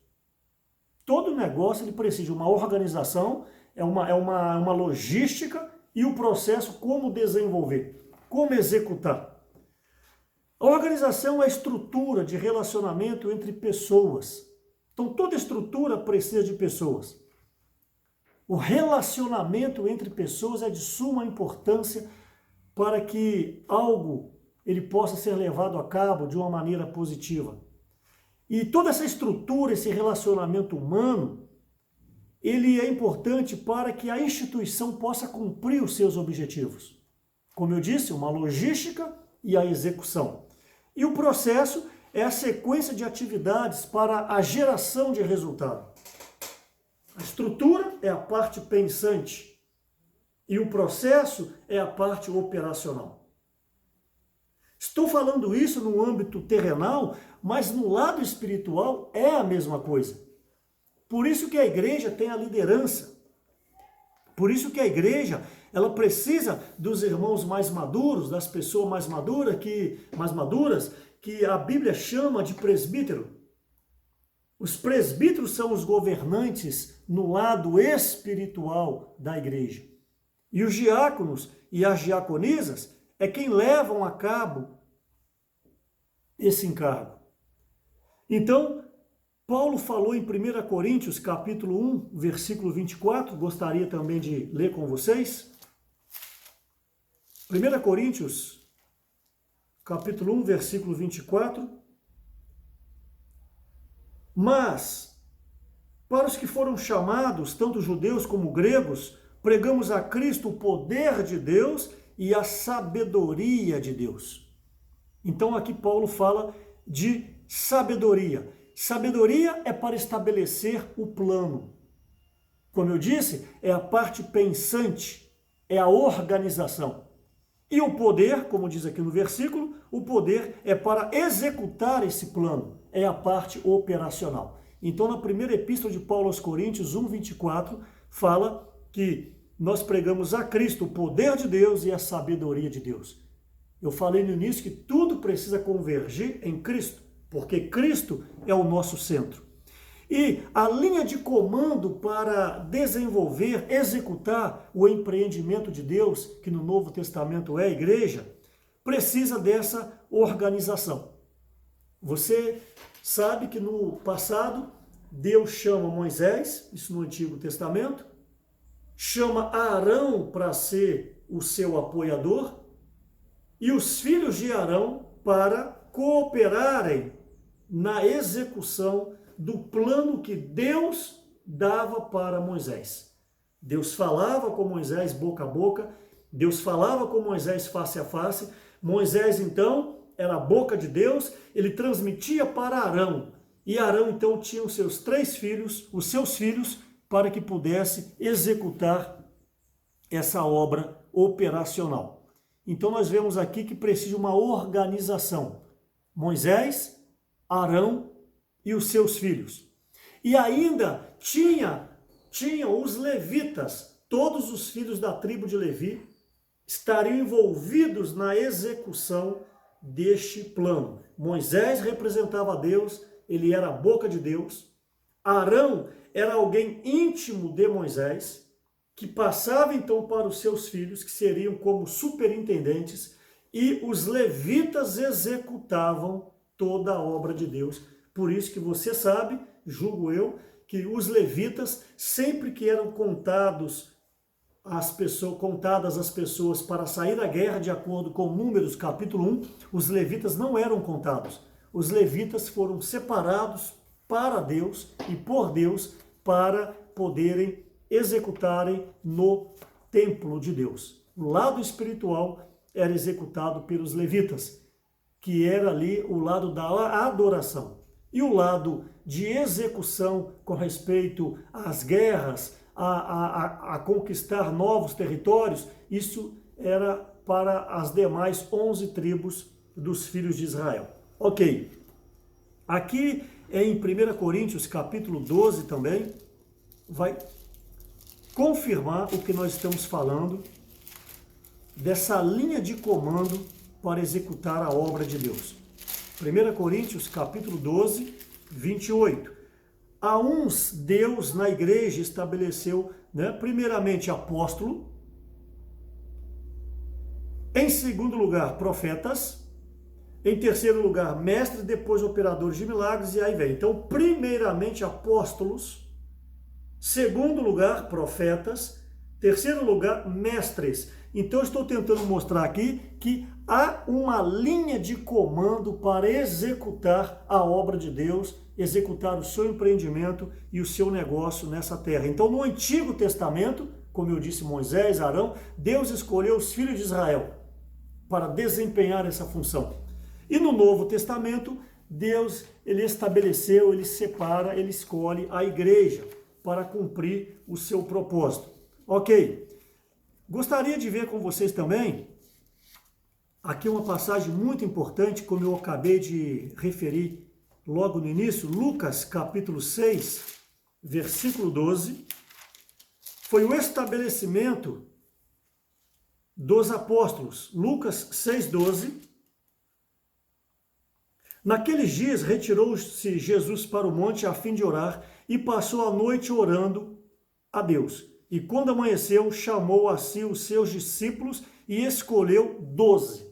Todo negócio ele precisa de uma organização, é uma logística e o processo como desenvolver, como executar. A organização é a estrutura de relacionamento entre pessoas. Então toda estrutura precisa de pessoas. O relacionamento entre pessoas é de suma importância para que algo ele possa ser levado a cabo de uma maneira positiva. E toda essa estrutura, esse relacionamento humano, ele é importante para que a instituição possa cumprir os seus objetivos. Como eu disse, uma logística e a execução. E o processo é a sequência de atividades para a geração de resultado. A estrutura é a parte pensante e o processo é a parte operacional. Estou falando isso no âmbito terrenal, mas no lado espiritual é a mesma coisa. Por isso que a igreja tem a liderança. Por isso que a igreja, ela precisa dos irmãos mais maduros, das pessoas mais maduras, que a Bíblia chama de presbítero. Os presbíteros são os governantes no lado espiritual da igreja. E os diáconos e as diaconisas é quem levam a cabo esse encargo. Então, Paulo falou em 1 Coríntios, capítulo 1, versículo 24, gostaria também de ler com vocês. 1 Coríntios, capítulo 1, versículo 24. Mas, para os que foram chamados, tanto judeus como gregos, pregamos a Cristo o poder de Deus e a sabedoria de Deus. Então aqui Paulo fala de sabedoria. Sabedoria é para estabelecer o plano. Como eu disse, é a parte pensante, é a organização. E o poder, como diz aqui no versículo, o poder é para executar esse plano, é a parte operacional. Então na primeira epístola de Paulo aos Coríntios 1:24 fala que nós pregamos a Cristo o poder de Deus e a sabedoria de Deus. Eu falei no início que tudo precisa convergir em Cristo, porque Cristo é o nosso centro. E a linha de comando para desenvolver, executar o empreendimento de Deus, que no Novo Testamento é a igreja, precisa dessa organização. Você sabe que no passado, Deus chama Moisés, isso no Antigo Testamento, chama Arão para ser o seu apoiador, e os filhos de Arão para cooperarem na execução do plano que Deus dava para Moisés. Deus falava com Moisés boca a boca, Deus falava com Moisés face a face. Moisés, então, era a boca de Deus, ele transmitia para Arão. E Arão, então, tinha os seus 3 filhos, os seus filhos, para que pudesse executar essa obra operacional. Então nós vemos aqui que precisa de uma organização. Moisés, Arão e os seus filhos. E ainda tinham os levitas, todos os filhos da tribo de Levi, estariam envolvidos na execução deste plano. Moisés representava Deus, ele era a boca de Deus. Arão era alguém íntimo de Moisés, que passava então para os seus filhos, que seriam como superintendentes, e os levitas executavam toda a obra de Deus. Por isso que você sabe, julgo eu, que os levitas, sempre que eram contadas as pessoas para sair da guerra, de acordo com Números capítulo 1, os levitas não eram contados. Os levitas foram separados para Deus e por Deus para poderem executarem no templo de Deus. O lado espiritual era executado pelos levitas, que era ali o lado da adoração. E o lado de execução com respeito às guerras, a conquistar novos territórios, isso era para as demais 11 tribos dos filhos de Israel. Ok, aqui em 1 Coríntios capítulo 12 também, vai confirmar o que nós estamos falando, dessa linha de comando para executar a obra de Deus. 1 Coríntios capítulo 12, 28. A uns Deus na igreja estabeleceu, primeiramente apóstolo, em segundo lugar profetas, em terceiro lugar mestres, depois operadores de milagres, e aí vem. Então, primeiramente apóstolos, segundo lugar profetas, terceiro lugar mestres. Então, eu estou tentando mostrar aqui que há uma linha de comando para executar a obra de Deus, executar o seu empreendimento e o seu negócio nessa terra. Então, no Antigo Testamento, como eu disse, Moisés, Arão, Deus escolheu os filhos de Israel para desempenhar essa função. E no Novo Testamento, Deus, ele estabeleceu, ele separa, ele escolhe a igreja para cumprir o seu propósito. Ok. Gostaria de ver com vocês também, aqui uma passagem muito importante, como eu acabei de referir logo no início, Lucas capítulo 6, versículo 12, foi o estabelecimento dos apóstolos. Lucas 6, 12. Naqueles dias retirou-se Jesus para o monte a fim de orar e passou a noite orando a Deus. E quando amanheceu, chamou a si os seus discípulos e escolheu 12.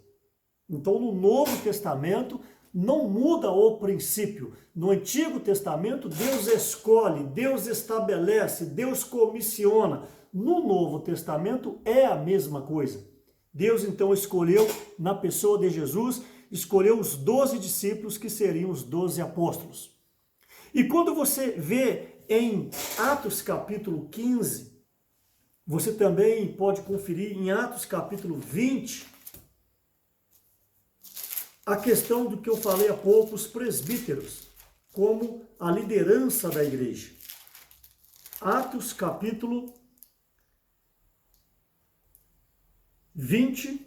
Então, no Novo Testamento, não muda o princípio. No Antigo Testamento, Deus escolhe, Deus estabelece, Deus comissiona. No Novo Testamento, é a mesma coisa. Deus, então, escolheu, na pessoa de Jesus, escolheu os 12 discípulos, que seriam os 12 apóstolos. E quando você vê em Atos capítulo 15, você também pode conferir em Atos capítulo 20, a questão do que eu falei há pouco, os presbíteros, como a liderança da igreja. Atos capítulo 20,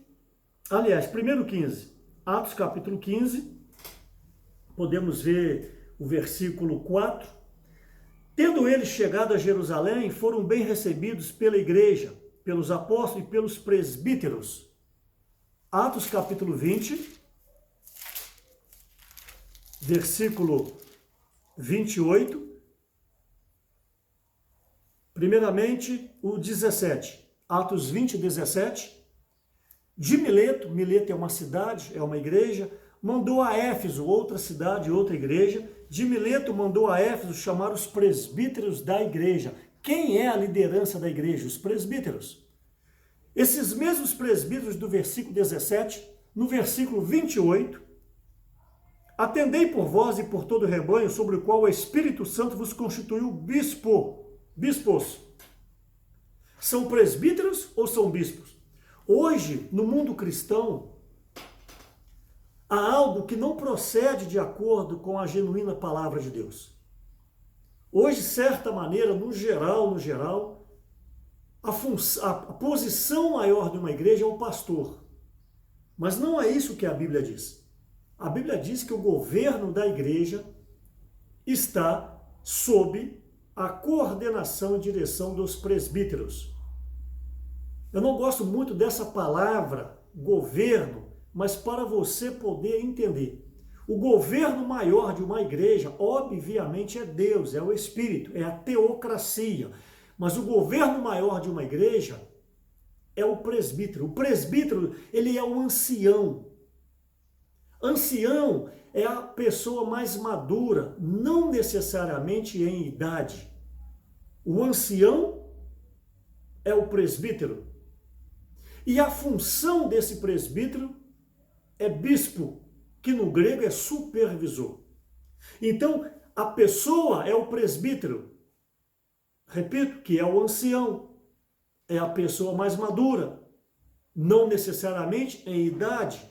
aliás, primeiro 15. Atos capítulo 15, podemos ver o versículo 4. Tendo eles chegado a Jerusalém, foram bem recebidos pela igreja, pelos apóstolos e pelos presbíteros. Atos capítulo 20, versículo 28. Primeiramente, o 17. Atos 20, 17. De Mileto, Mileto é uma cidade, é uma igreja, mandou a Éfeso, outra cidade, outra igreja. De Mileto mandou a Éfeso chamar os presbíteros da igreja. Quem é a liderança da igreja? Os presbíteros. Esses mesmos presbíteros do versículo 17, no versículo 28, atendei por vós e por todo o rebanho sobre o qual o Espírito Santo vos constituiu bispos. São presbíteros ou são bispos? Hoje, no mundo cristão, há algo que não procede de acordo com a genuína palavra de Deus. Hoje, de certa maneira, no geral, a posição maior de uma igreja é o pastor. Mas não é isso que a Bíblia diz. A Bíblia diz que o governo da igreja está sob a coordenação e direção dos presbíteros. Eu não gosto muito dessa palavra, governo, mas para você poder entender. O governo maior de uma igreja, obviamente, é Deus, é o Espírito, é a teocracia. Mas o governo maior de uma igreja é o presbítero. O presbítero, ele é o ancião. Ancião é a pessoa mais madura, não necessariamente em idade. O ancião é o presbítero. E a função desse presbítero é bispo, que no grego é supervisor. Então, a pessoa é o presbítero. Repito, que é o ancião. É a pessoa mais madura, não necessariamente em idade.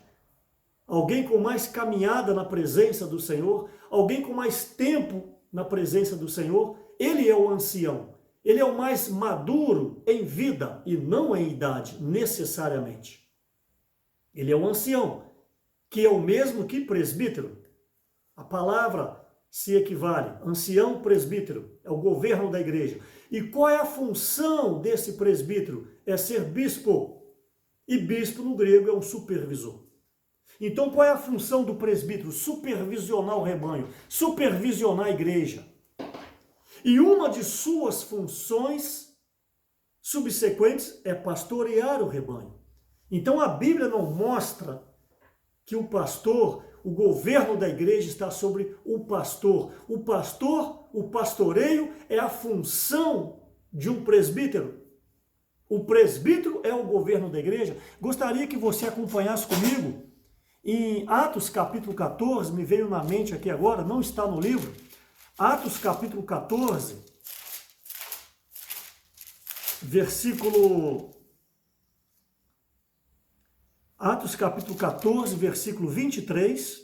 Alguém com mais caminhada na presença do Senhor, alguém com mais tempo na presença do Senhor, ele é o ancião. Ele é o mais maduro em vida e não em idade, necessariamente. Ele é o ancião, que é o mesmo que presbítero. A palavra se equivale. Ancião, presbítero, é o governo da igreja. E qual é a função desse presbítero? É ser bispo. E bispo no grego é um supervisor. Então qual é a função do presbítero? Supervisionar o rebanho, supervisionar a igreja. E uma de suas funções subsequentes é pastorear o rebanho. Então a Bíblia não mostra que o pastor, o governo da igreja está sobre o pastor. O pastor, o pastoreio é a função de um presbítero. O presbítero é o governo da igreja. Gostaria que você acompanhasse comigo em Atos capítulo 14, me veio na mente aqui agora, não está no livro. Atos capítulo 14, Atos capítulo 14, versículo 23.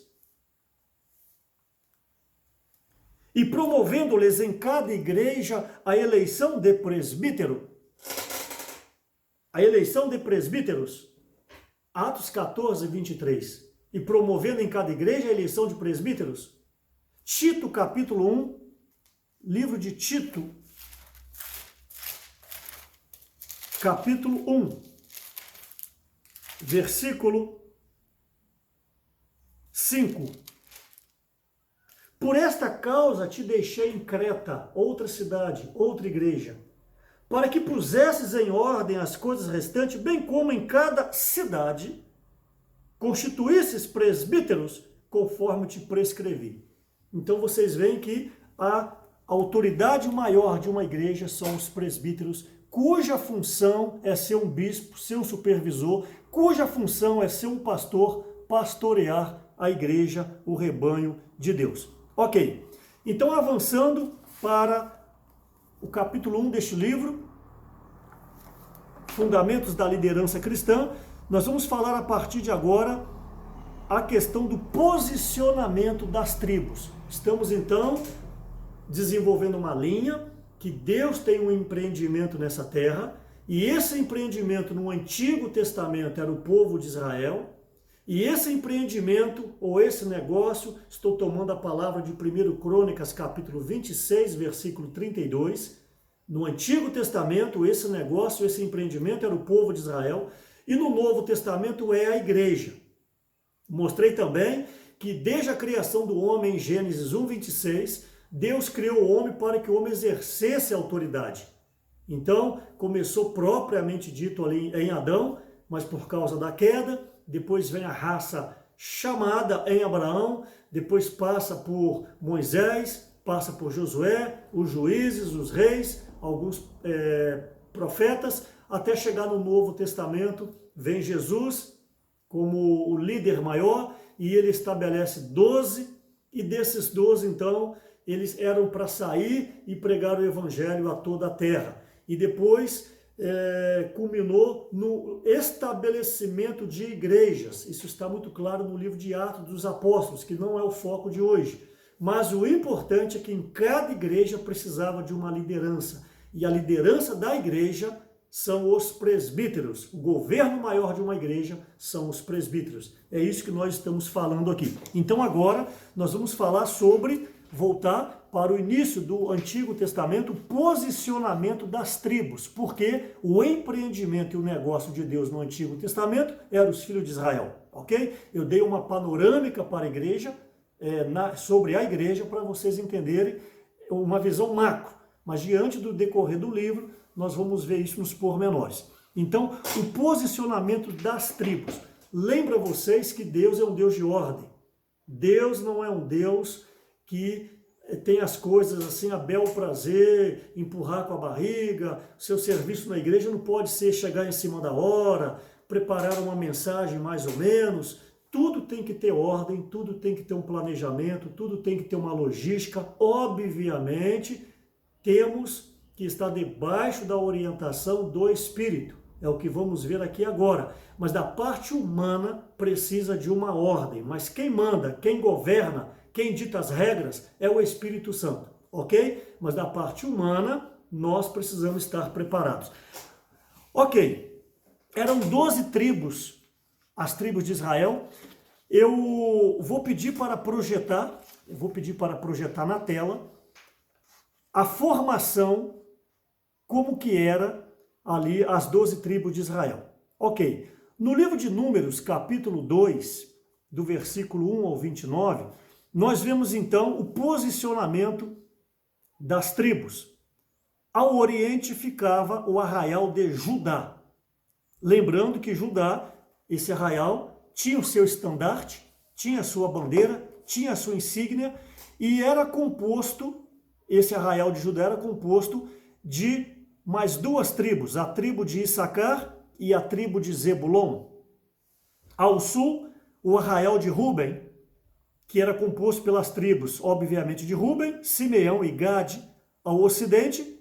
E promovendo-lhes em cada igreja a eleição de presbítero. A eleição de presbíteros. Atos 14, 23. E promovendo em cada igreja a eleição de presbíteros. Tito capítulo 1, livro de Tito, capítulo 1, versículo 5. Por esta causa te deixei em Creta, outra cidade, outra igreja, para que pusesses em ordem as coisas restantes, bem como em cada cidade, constituísses presbíteros, conforme te prescrevi. Então vocês veem que a autoridade maior de uma igreja são os presbíteros, cuja função é ser um bispo, ser um supervisor, cuja função é ser um pastor, pastorear a igreja, o rebanho de Deus. Ok, então avançando para o capítulo 1 deste livro, Fundamentos da Liderança Cristã, nós vamos falar a partir de agora a questão do posicionamento das tribos. Estamos então desenvolvendo uma linha que Deus tem um empreendimento nessa terra, e esse empreendimento no Antigo Testamento era o povo de Israel, e esse empreendimento, ou esse negócio, estou tomando a palavra de 1 Crônicas, capítulo 26, versículo 32, no Antigo Testamento, esse negócio, esse empreendimento era o povo de Israel, e no Novo Testamento é a igreja. Mostrei também que desde a criação do homem, em Gênesis 1, 26, Deus criou o homem para que o homem exercesse a autoridade. Então, começou propriamente dito ali em Adão, mas por causa da queda, depois vem a raça chamada em Abraão, depois passa por Moisés, passa por Josué, os juízes, os reis, alguns profetas, até chegar no Novo Testamento, vem Jesus como o líder maior, e ele estabelece 12, e desses 12, então, eles eram para sair e pregar o evangelho a toda a terra. E depois culminou no estabelecimento de igrejas. Isso está muito claro no livro de Atos dos Apóstolos, que não é o foco de hoje. Mas o importante é que em cada igreja precisava de uma liderança. E a liderança da igreja são os presbíteros. O governo maior de uma igreja são os presbíteros. É isso que nós estamos falando aqui. Então agora nós vamos falar sobre, voltar para o início do Antigo Testamento, o posicionamento das tribos. Porque o empreendimento e o negócio de Deus no Antigo Testamento eram os filhos de Israel. Ok? Eu dei uma panorâmica para a igreja, sobre a igreja, para vocês entenderem uma visão macro. Mas diante do decorrer do livro, nós vamos ver isso nos pormenores. Então, o posicionamento das tribos. Lembra vocês que Deus é um Deus de ordem. Deus não é um Deus que tem as coisas assim a bel prazer, empurrar com a barriga. Seu serviço na igreja não pode ser chegar em cima da hora, preparar uma mensagem mais ou menos. Tudo tem que ter ordem, tudo tem que ter um planejamento, tudo tem que ter uma logística. Obviamente, temos que estar debaixo da orientação do Espírito. É o que vamos ver aqui agora. Mas da parte humana precisa de uma ordem. Mas quem manda, quem governa, quem dita as regras é o Espírito Santo, ok? Mas da parte humana nós precisamos estar preparados. Ok, eram 12 tribos, as tribos de Israel. Eu vou pedir para projetar na tela a formação, como que era ali as 12 tribos de Israel. Ok, no livro de Números, capítulo 2, do versículo 1 ao 29, nós vemos então o posicionamento das tribos. Ao oriente ficava o arraial de Judá. Lembrando que Judá, esse arraial, tinha o seu estandarte, tinha a sua bandeira, tinha a sua insígnia, e era composto, esse arraial de Judá era composto de mais duas tribos, a tribo de Issacar e a tribo de Zebulon. Ao sul, o arraial de Ruben, que era composto pelas tribos, obviamente, de Ruben, Simeão e Gade. Ao ocidente,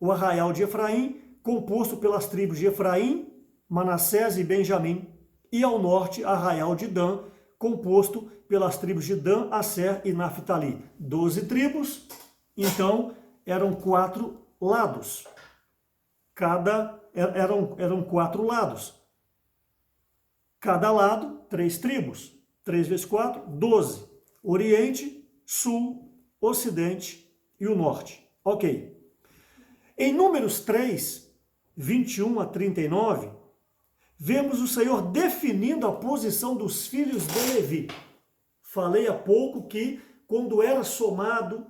o arraial de Efraim, composto pelas tribos de Efraim, Manassés e Benjamim. E ao norte, arraial de Dan, composto pelas tribos de Dan, Asser e Naftali. 12 tribos, então eram 4 lados. Eram 4 lados. Cada lado, 3 tribos. 3 vezes 4, 12. Oriente, sul, ocidente e o norte. Ok. Em Números 3, 21 a 39, vemos o Senhor definindo a posição dos filhos de Levi. Falei há pouco que quando era somadas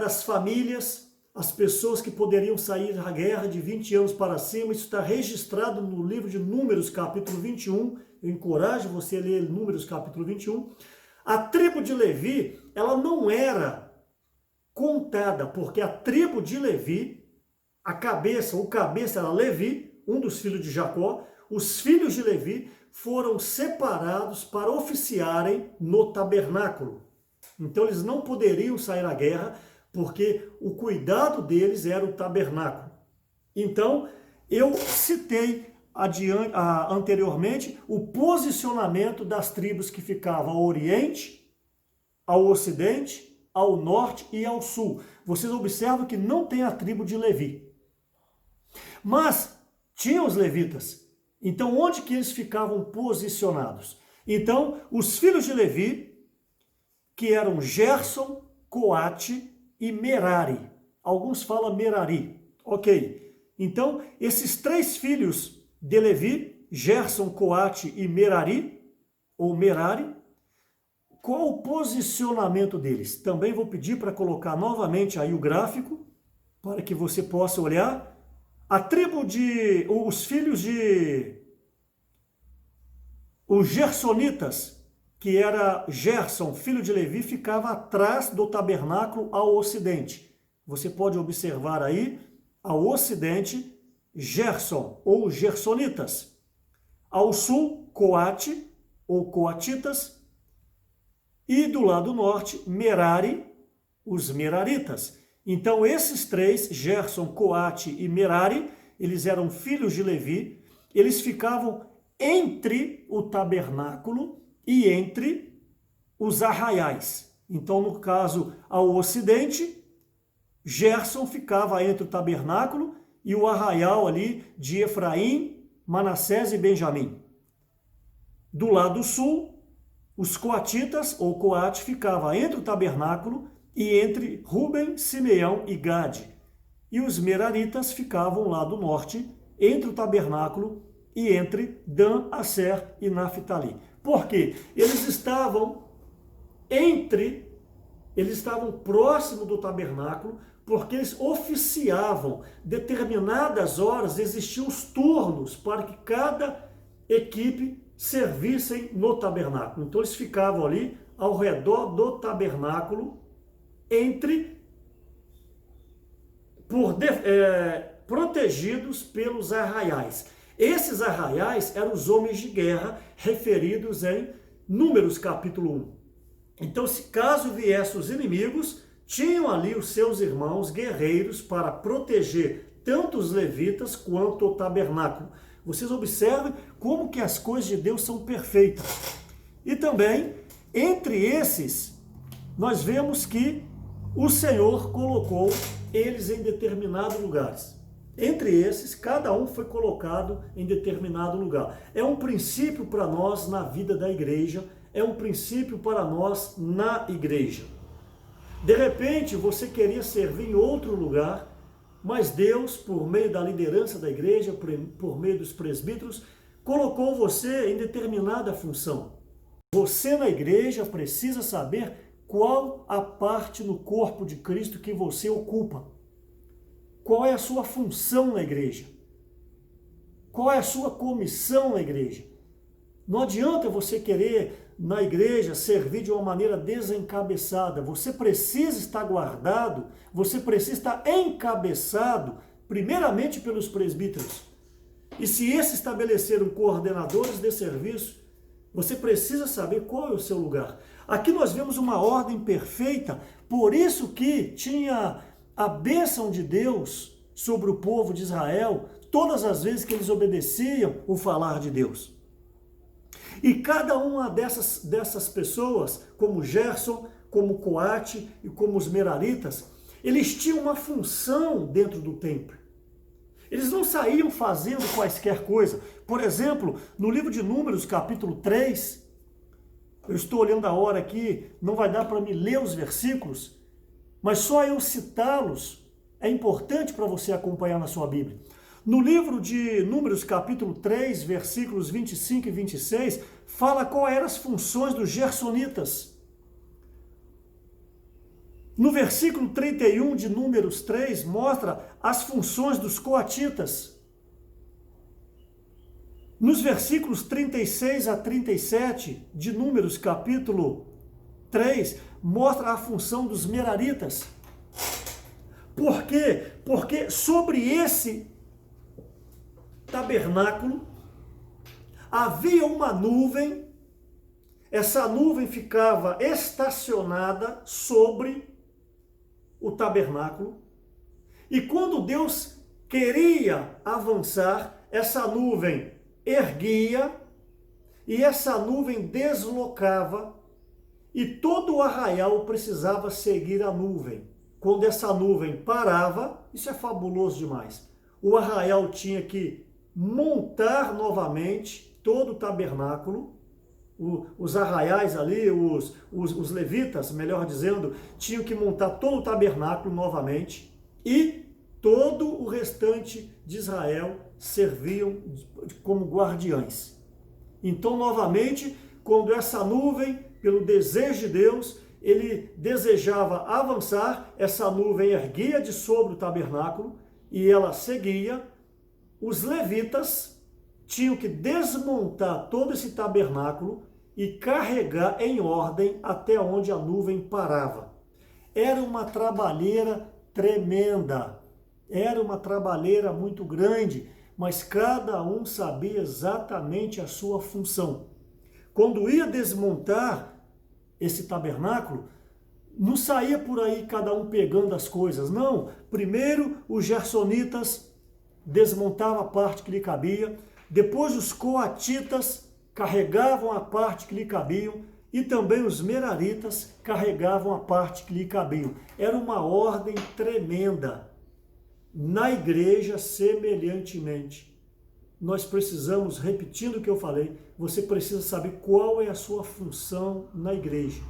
as famílias, as pessoas que poderiam sair à guerra de 20 anos para cima, isso está registrado no livro de Números, capítulo 21, eu encorajo você a ler Números, capítulo 21, a tribo de Levi, ela não era contada, porque a tribo de Levi, o cabeça era Levi, um dos filhos de Jacó, os filhos de Levi foram separados para oficiarem no tabernáculo. Então eles não poderiam sair à guerra, porque o cuidado deles era o tabernáculo. Então, eu citei anteriormente o posicionamento das tribos que ficavam ao oriente, ao ocidente, ao norte e ao sul. Vocês observam que não tem a tribo de Levi. Mas tinha os levitas. Então, onde que eles ficavam posicionados? Então, os filhos de Levi, que eram Gerson, Coate e Merari. Alguns falam Merari. Ok. Então, esses 3 filhos de Levi, Gerson, Coate e Merari, ou Merari, qual o posicionamento deles? Também vou pedir para colocar novamente aí o gráfico, para que você possa olhar. Os filhos de os gersonitas, que era Gerson, filho de Levi, ficava atrás do tabernáculo ao ocidente. Você pode observar aí, ao ocidente, Gerson, ou gersonitas. Ao sul, Coate, ou coatitas. E do lado norte, Merari, os meraritas. Então esses 3, Gerson, Coate e Merari, eles eram filhos de Levi, eles ficavam entre o tabernáculo e entre os arraiais. Então, no caso, ao ocidente, Gerson ficava entre o tabernáculo e o arraial ali de Efraim, Manassés e Benjamim. Do lado sul, os coatitas, ou Coate, ficava entre o tabernáculo e entre Ruben, Simeão e Gade. E os meraritas ficavam lá do norte, entre o tabernáculo e entre Dan, Asser e Naftali. Por quê? Eles estavam próximo do tabernáculo, porque eles oficiavam determinadas horas, existiam os turnos para que cada equipe servissem no tabernáculo. Então eles ficavam ali ao redor do tabernáculo, protegidos pelos arraiais. Esses arraiais eram os homens de guerra referidos em Números capítulo 1. Então, se caso viessem os inimigos, tinham ali os seus irmãos guerreiros para proteger tanto os levitas quanto o tabernáculo. Vocês observem como que as coisas de Deus são perfeitas. E também, entre esses, nós vemos que o Senhor colocou eles em determinados lugares. Entre esses, cada um foi colocado em determinado lugar. É um princípio para nós na vida da igreja, é um princípio para nós na igreja. De repente, você queria servir em outro lugar, mas Deus, por meio da liderança da igreja, por meio dos presbíteros, colocou você em determinada função. Você na igreja precisa saber qual a parte no corpo de Cristo que você ocupa. Qual é a sua função na igreja? Qual é a sua comissão na igreja? Não adianta você querer, na igreja, servir de uma maneira desencabeçada. Você precisa estar guardado, você precisa estar encabeçado, primeiramente pelos presbíteros. E se esses estabeleceram coordenadores de serviço, você precisa saber qual é o seu lugar. Aqui nós vemos uma ordem perfeita, por isso que tinha a bênção de Deus sobre o povo de Israel, todas as vezes que eles obedeciam o falar de Deus. E cada uma dessas pessoas, como Gerson, como Coate e como os Meraritas, eles tinham uma função dentro do templo. Eles não saíam fazendo quaisquer coisa. Por exemplo, no livro de Números, capítulo 3, eu estou olhando a hora aqui, não vai dar para me ler os versículos, mas só eu citá-los é importante para você acompanhar na sua Bíblia. No livro de Números, capítulo 3, versículos 25 e 26, fala quais eram as funções dos gersonitas. No versículo 31 de Números 3, mostra as funções dos coatitas. Nos versículos 36 a 37 de Números, capítulo 3, mostra a função dos meraritas. Por quê? Porque sobre esse tabernáculo havia uma nuvem, essa nuvem ficava estacionada sobre o tabernáculo, e quando Deus queria avançar, essa nuvem erguia, e essa nuvem deslocava, e todo o arraial precisava seguir a nuvem. Quando essa nuvem parava, isso é fabuloso demais, o arraial tinha que montar novamente todo o tabernáculo. Os arraiais ali, os levitas, melhor dizendo, tinham que montar todo o tabernáculo novamente, e todo o restante de Israel serviam como guardiães. Então, novamente, quando essa nuvem, pelo desejo de Deus, ele desejava avançar, essa nuvem erguia de sobre o tabernáculo e ela seguia. Os levitas tinham que desmontar todo esse tabernáculo e carregar em ordem até onde a nuvem parava. Era uma trabalheira tremenda, era uma trabalheira muito grande, mas cada um sabia exatamente a sua função. Quando ia desmontar esse tabernáculo, não saía por aí cada um pegando as coisas, não. Primeiro os gersonitas desmontavam a parte que lhe cabia, depois os coatitas carregavam a parte que lhe cabiam, e também os meraritas carregavam a parte que lhe cabiam. Era uma ordem tremenda. Na igreja, semelhantemente, nós precisamos, repetindo o que eu falei, você precisa saber qual é a sua função na igreja.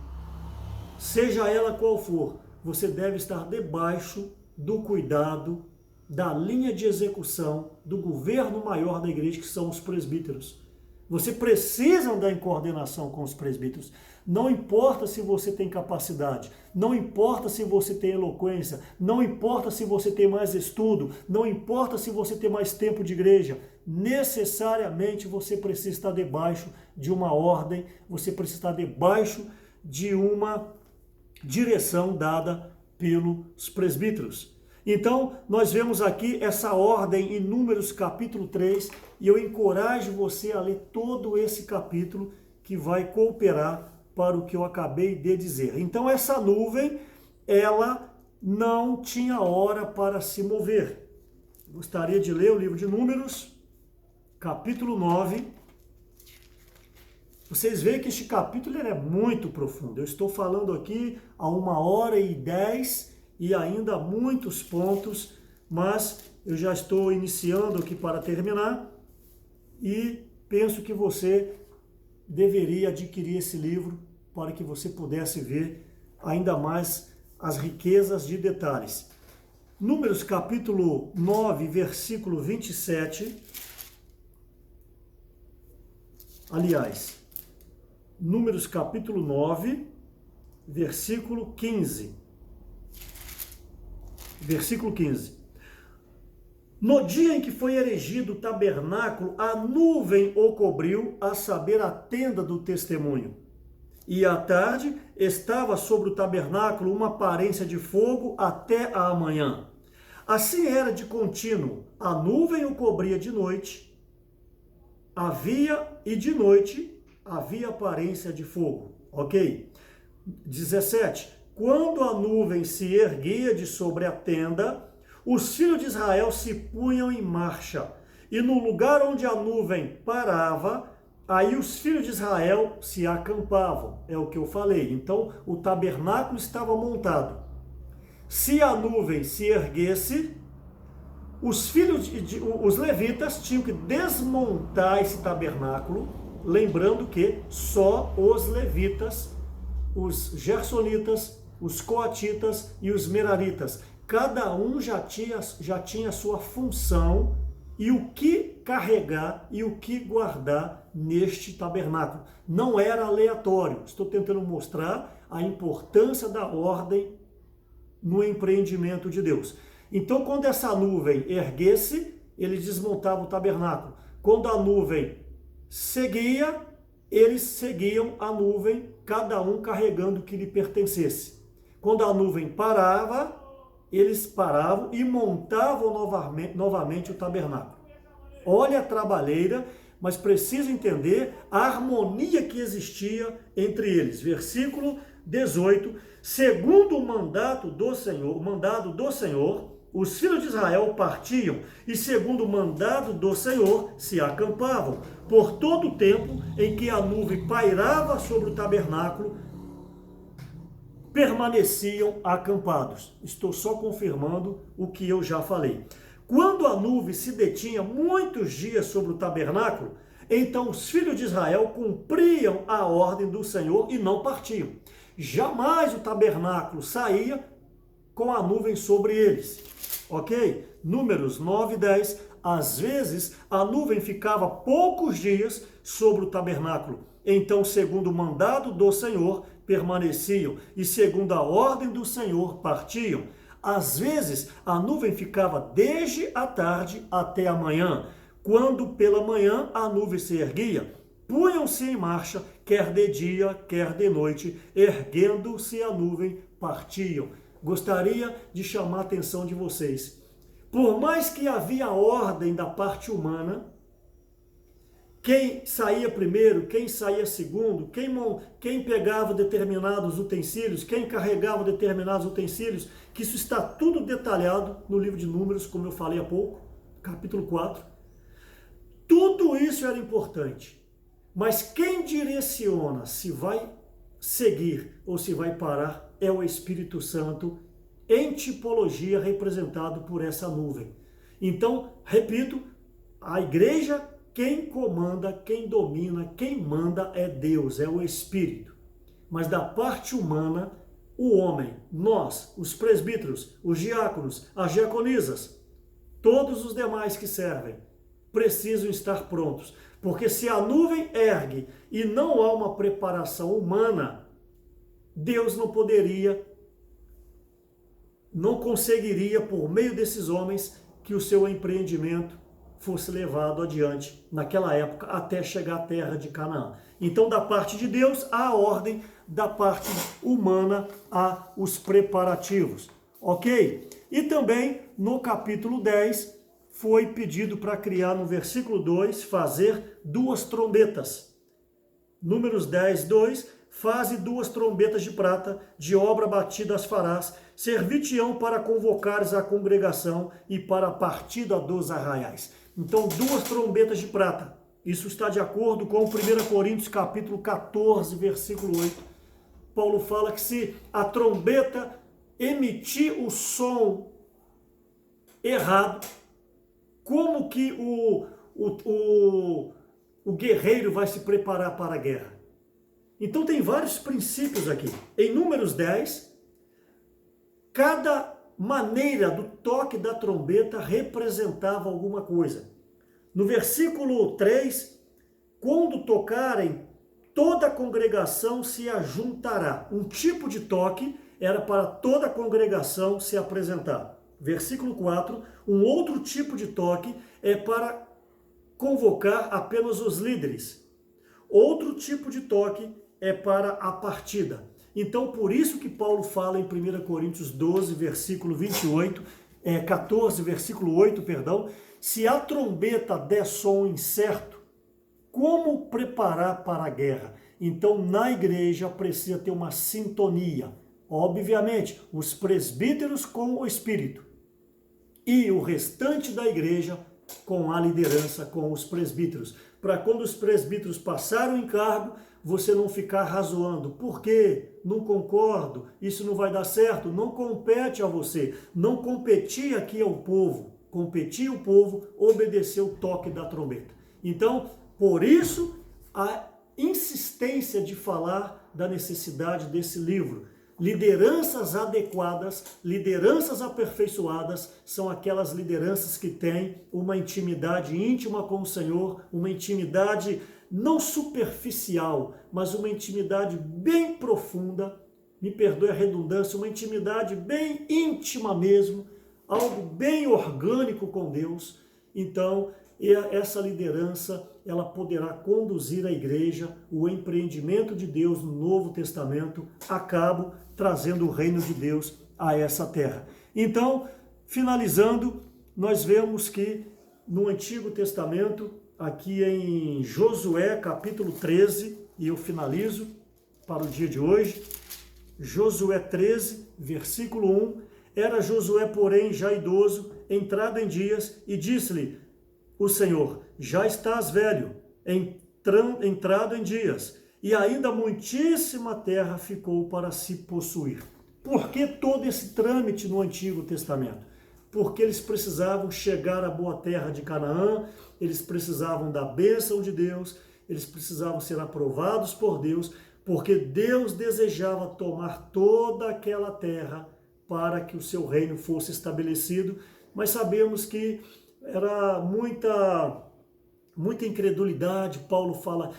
Seja ela qual for, você deve estar debaixo do cuidado, da linha de execução, do governo maior da igreja, que são os presbíteros. Você precisa andar em coordenação com os presbíteros. Não importa se você tem capacidade, não importa se você tem eloquência, não importa se você tem mais estudo, não importa se você tem mais tempo de igreja, necessariamente você precisa estar debaixo de uma ordem, você precisa estar debaixo de uma direção dada pelos presbíteros. Então, nós vemos aqui essa ordem em Números capítulo 3, e eu encorajo você a ler todo esse capítulo, que vai cooperar para o que eu acabei de dizer. Então, essa nuvem, ela não tinha hora para se mover. Gostaria de ler o livro de Números, capítulo 9. Vocês veem que este capítulo ele é muito profundo. Eu estou falando aqui há 1h10, e ainda muitos pontos, mas eu já estou iniciando aqui para terminar, e penso que você deveria adquirir esse livro para que você pudesse ver ainda mais as riquezas de detalhes. Números capítulo 9, versículo 27. Aliás, Números capítulo 9, versículo 15. Versículo 15. No dia em que foi erigido o tabernáculo, a nuvem o cobriu, a saber, a tenda do testemunho. E à tarde estava sobre o tabernáculo uma aparência de fogo até a manhã. Assim era de contínuo. A nuvem o cobria de noite, e de noite havia aparência de fogo. Ok? 17. Quando a nuvem se erguia de sobre a tenda, os filhos de Israel se punham em marcha. E no lugar onde a nuvem parava, aí os filhos de Israel se acampavam. É o que eu falei. Então, o tabernáculo estava montado. Se a nuvem se erguesse, os levitas tinham que desmontar esse tabernáculo, lembrando que só os levitas, os gersonitas, os coatitas e os meraritas, cada um já tinha sua função e o que carregar e o que guardar neste tabernáculo. Não era aleatório. Estou tentando mostrar a importância da ordem no empreendimento de Deus. Então, quando essa nuvem erguesse, eles desmontavam o tabernáculo. Quando a nuvem seguia, eles seguiam a nuvem, cada um carregando o que lhe pertencesse. Quando a nuvem parava, eles paravam e montavam novamente o tabernáculo. Olha a trabalheira, mas precisa entender a harmonia que existia entre eles. Versículo 18. Segundo o mandado do Senhor, os filhos de Israel partiam e, segundo o mandado do Senhor, se acampavam. Por todo o tempo em que a nuvem pairava sobre o tabernáculo, permaneciam acampados. Estou só confirmando o que eu já falei. Quando a nuvem se detinha muitos dias sobre o tabernáculo, então os filhos de Israel cumpriam a ordem do Senhor e não partiam. Jamais o tabernáculo saía com a nuvem sobre eles. Ok? Números 9 e 10. Às vezes a nuvem ficava poucos dias sobre o tabernáculo. Então, segundo o mandado do Senhor, permaneciam e, segundo a ordem do Senhor, partiam. Às vezes a nuvem ficava desde a tarde até a manhã. Quando pela manhã a nuvem se erguia, punham-se em marcha, quer de dia, quer de noite, erguendo-se a nuvem, partiam. Gostaria de chamar a atenção de vocês. Por mais que havia ordem da parte humana, quem saía primeiro, quem saía segundo, quem pegava determinados utensílios, quem carregava determinados utensílios, que isso está tudo detalhado no livro de Números, como eu falei há pouco, capítulo 4. Tudo isso era importante. Mas quem direciona se vai seguir ou se vai parar é o Espírito Santo, em tipologia representado por essa nuvem. Então, repito, a igreja, quem comanda, quem domina, quem manda é Deus, é o Espírito. Mas da parte humana, o homem, nós, os presbíteros, os diáconos, as diaconisas, todos os demais que servem, precisam estar prontos. Porque se a nuvem ergue e não há uma preparação humana, Deus não conseguiria, por meio desses homens, que o seu empreendimento fosse levado adiante naquela época até chegar à terra de Canaã. Então, da parte de Deus, há a ordem, da parte humana, há os preparativos. Ok? E também, no capítulo 10, foi pedido para criar, no versículo 2, fazer 2 trombetas. Números 10, 2, faze 2 trombetas de prata, de obra batida as farás, servir-te-ão para convocares a congregação e para a partida dos arraiais. Então, 2 trombetas de prata. Isso está de acordo com 1 Coríntios capítulo 14, versículo 8. Paulo fala que se a trombeta emitir o som errado, como que o guerreiro vai se preparar para a guerra? Então tem vários princípios aqui. Em Números 10, cada maneira do toque da trombeta representava alguma coisa. No versículo 3, quando tocarem toda a congregação se ajuntará. Um tipo de toque era para toda a congregação se apresentar. Versículo 4, um outro tipo de toque é para convocar apenas os líderes. Outro tipo de toque é para a partida. Então, por isso que Paulo fala em 1 Coríntios 12, versículo 14, versículo 8, perdão, se a trombeta der som incerto, como preparar para a guerra? Então, na igreja precisa ter uma sintonia. Obviamente, os presbíteros com o Espírito e o restante da igreja com a liderança, com os presbíteros. Para quando os presbíteros passaram o encargo, você não ficar razoando. Por quê? Não concordo, isso não vai dar certo. Não compete a você. Não competir aqui ao povo. Competir o povo, obedecer o toque da trombeta. Então, por isso, a insistência de falar da necessidade desse livro. Lideranças adequadas, lideranças aperfeiçoadas, são aquelas lideranças que têm uma intimidade íntima com o Senhor, uma intimidade não superficial, mas uma intimidade bem profunda, me perdoe a redundância, uma intimidade bem íntima mesmo, algo bem orgânico com Deus. Então, essa liderança, ela poderá conduzir a igreja, o empreendimento de Deus no Novo Testamento, a cabo, trazendo o reino de Deus a essa terra. Então, finalizando, nós vemos que no Antigo Testamento, aqui em Josué, capítulo 13, e eu finalizo para o dia de hoje, Josué 13, versículo 1, era Josué, porém, já idoso, entrado em dias, e disse-lhe o Senhor, já estás velho, entrado em dias, e ainda muitíssima terra ficou para se possuir. Por que todo esse trâmite no Antigo Testamento? Porque eles precisavam chegar à boa terra de Canaã, eles precisavam da bênção de Deus, eles precisavam ser aprovados por Deus, porque Deus desejava tomar toda aquela terra para que o seu reino fosse estabelecido, mas sabemos que era muita incredulidade. Paulo fala,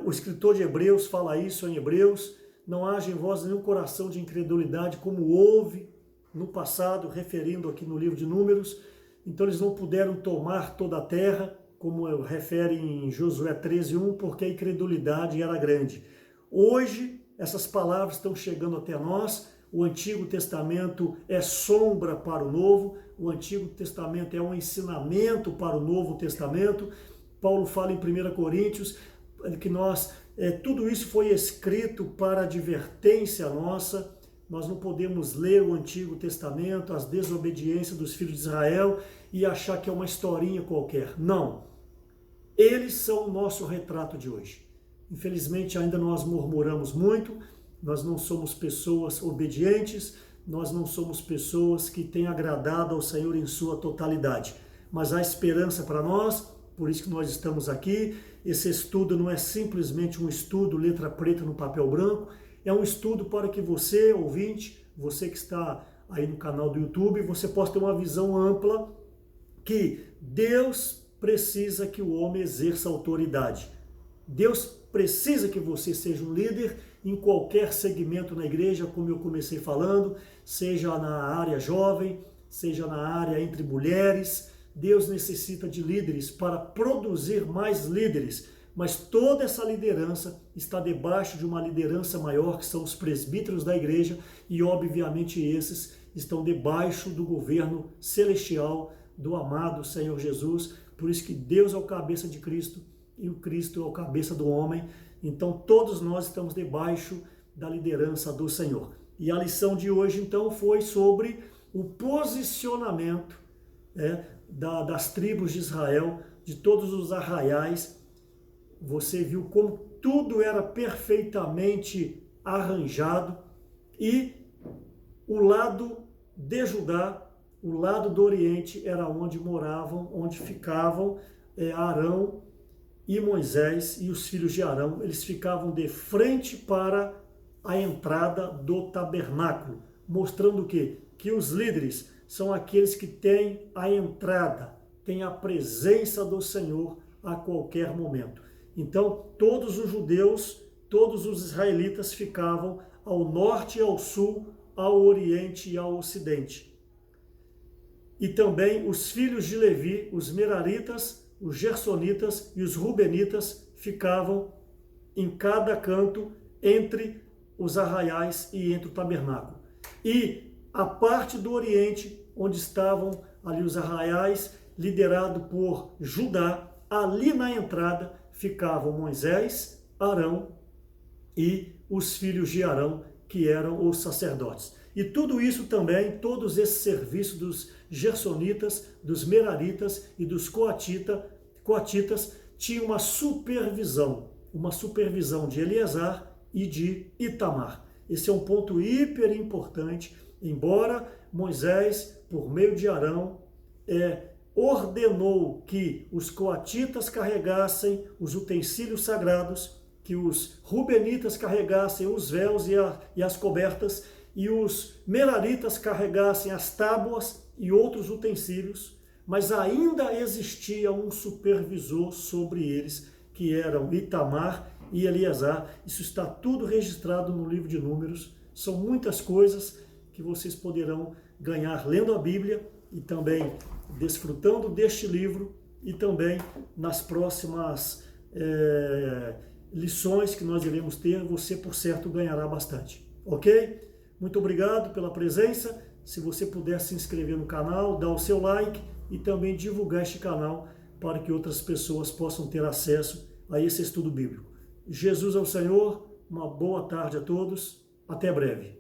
o escritor de Hebreus fala isso em Hebreus, não haja em vós nenhum coração de incredulidade, como houve no passado, referindo aqui no livro de Números. Então eles não puderam tomar toda a terra, como refere em Josué 13:1, porque a incredulidade era grande. Hoje, essas palavras estão chegando até nós. O Antigo Testamento é sombra para o Novo, o Antigo Testamento é um ensinamento para o Novo Testamento. Paulo fala em 1 Coríntios que tudo isso foi escrito para advertência nossa. Nós não podemos ler o Antigo Testamento, as desobediências dos filhos de Israel e achar que é uma historinha qualquer. Não. Eles são o nosso retrato de hoje. Infelizmente ainda nós murmuramos muito, nós não somos pessoas obedientes, nós não somos pessoas que têm agradado ao Senhor em sua totalidade. Mas há esperança para nós, por isso que nós estamos aqui. Esse estudo não é simplesmente um estudo letra preta no papel branco, é um estudo para que você, ouvinte, você que está aí no canal do YouTube, você possa ter uma visão ampla que Deus precisa que o homem exerça autoridade. Deus precisa que você seja um líder em qualquer segmento na igreja, como eu comecei falando, seja na área jovem, seja na área entre mulheres. Deus necessita de líderes para produzir mais líderes, mas toda essa liderança está debaixo de uma liderança maior, que são os presbíteros da igreja, e obviamente esses estão debaixo do governo celestial do amado Senhor Jesus. Por isso que Deus é o cabeça de Cristo e o Cristo é o cabeça do homem. Então todos nós estamos debaixo da liderança do Senhor. E a lição de hoje então foi sobre o posicionamento das tribos de Israel, de todos os arraiais. Você viu como tudo era perfeitamente arranjado, e o lado de Judá, o lado do Oriente, era onde moravam, onde ficavam Arão e Moisés e os filhos de Arão. Eles ficavam de frente para a entrada do tabernáculo, mostrando o quê? Que os líderes são aqueles que têm a entrada, têm a presença do Senhor a qualquer momento. Então, todos os judeus todos os israelitas ficavam ao norte e ao sul, ao oriente e ao ocidente. E também os filhos de Levi, os meraritas, os gersonitas e os rubenitas ficavam em cada canto entre os arraiais e entre o tabernáculo. E a parte do oriente, onde estavam ali os arraiais, liderado por Judá, ali na entrada ficavam Moisés, Arão e os filhos de Arão, que eram os sacerdotes. E tudo isso também, todos esses serviços dos gersonitas, dos meraritas e dos coatitas tinham uma supervisão de Eleazar e de Itamar. Esse é um ponto hiper importante, embora Moisés, por meio de Arão, ordenou que os coatitas carregassem os utensílios sagrados, que os rubenitas carregassem os véus e as cobertas, e os meraritas carregassem as tábuas e outros utensílios, mas ainda existia um supervisor sobre eles, que eram Itamar e Eleazar. Isso está tudo registrado no livro de Números. São muitas coisas que vocês poderão ganhar lendo a Bíblia e também desfrutando deste livro, e também nas próximas lições que nós iremos ter, você por certo ganhará bastante, ok? Muito obrigado pela presença. Se você puder se inscrever no canal, dar o seu like e também divulgar este canal para que outras pessoas possam ter acesso a esse estudo bíblico. Jesus é o Senhor, uma boa tarde a todos, até breve.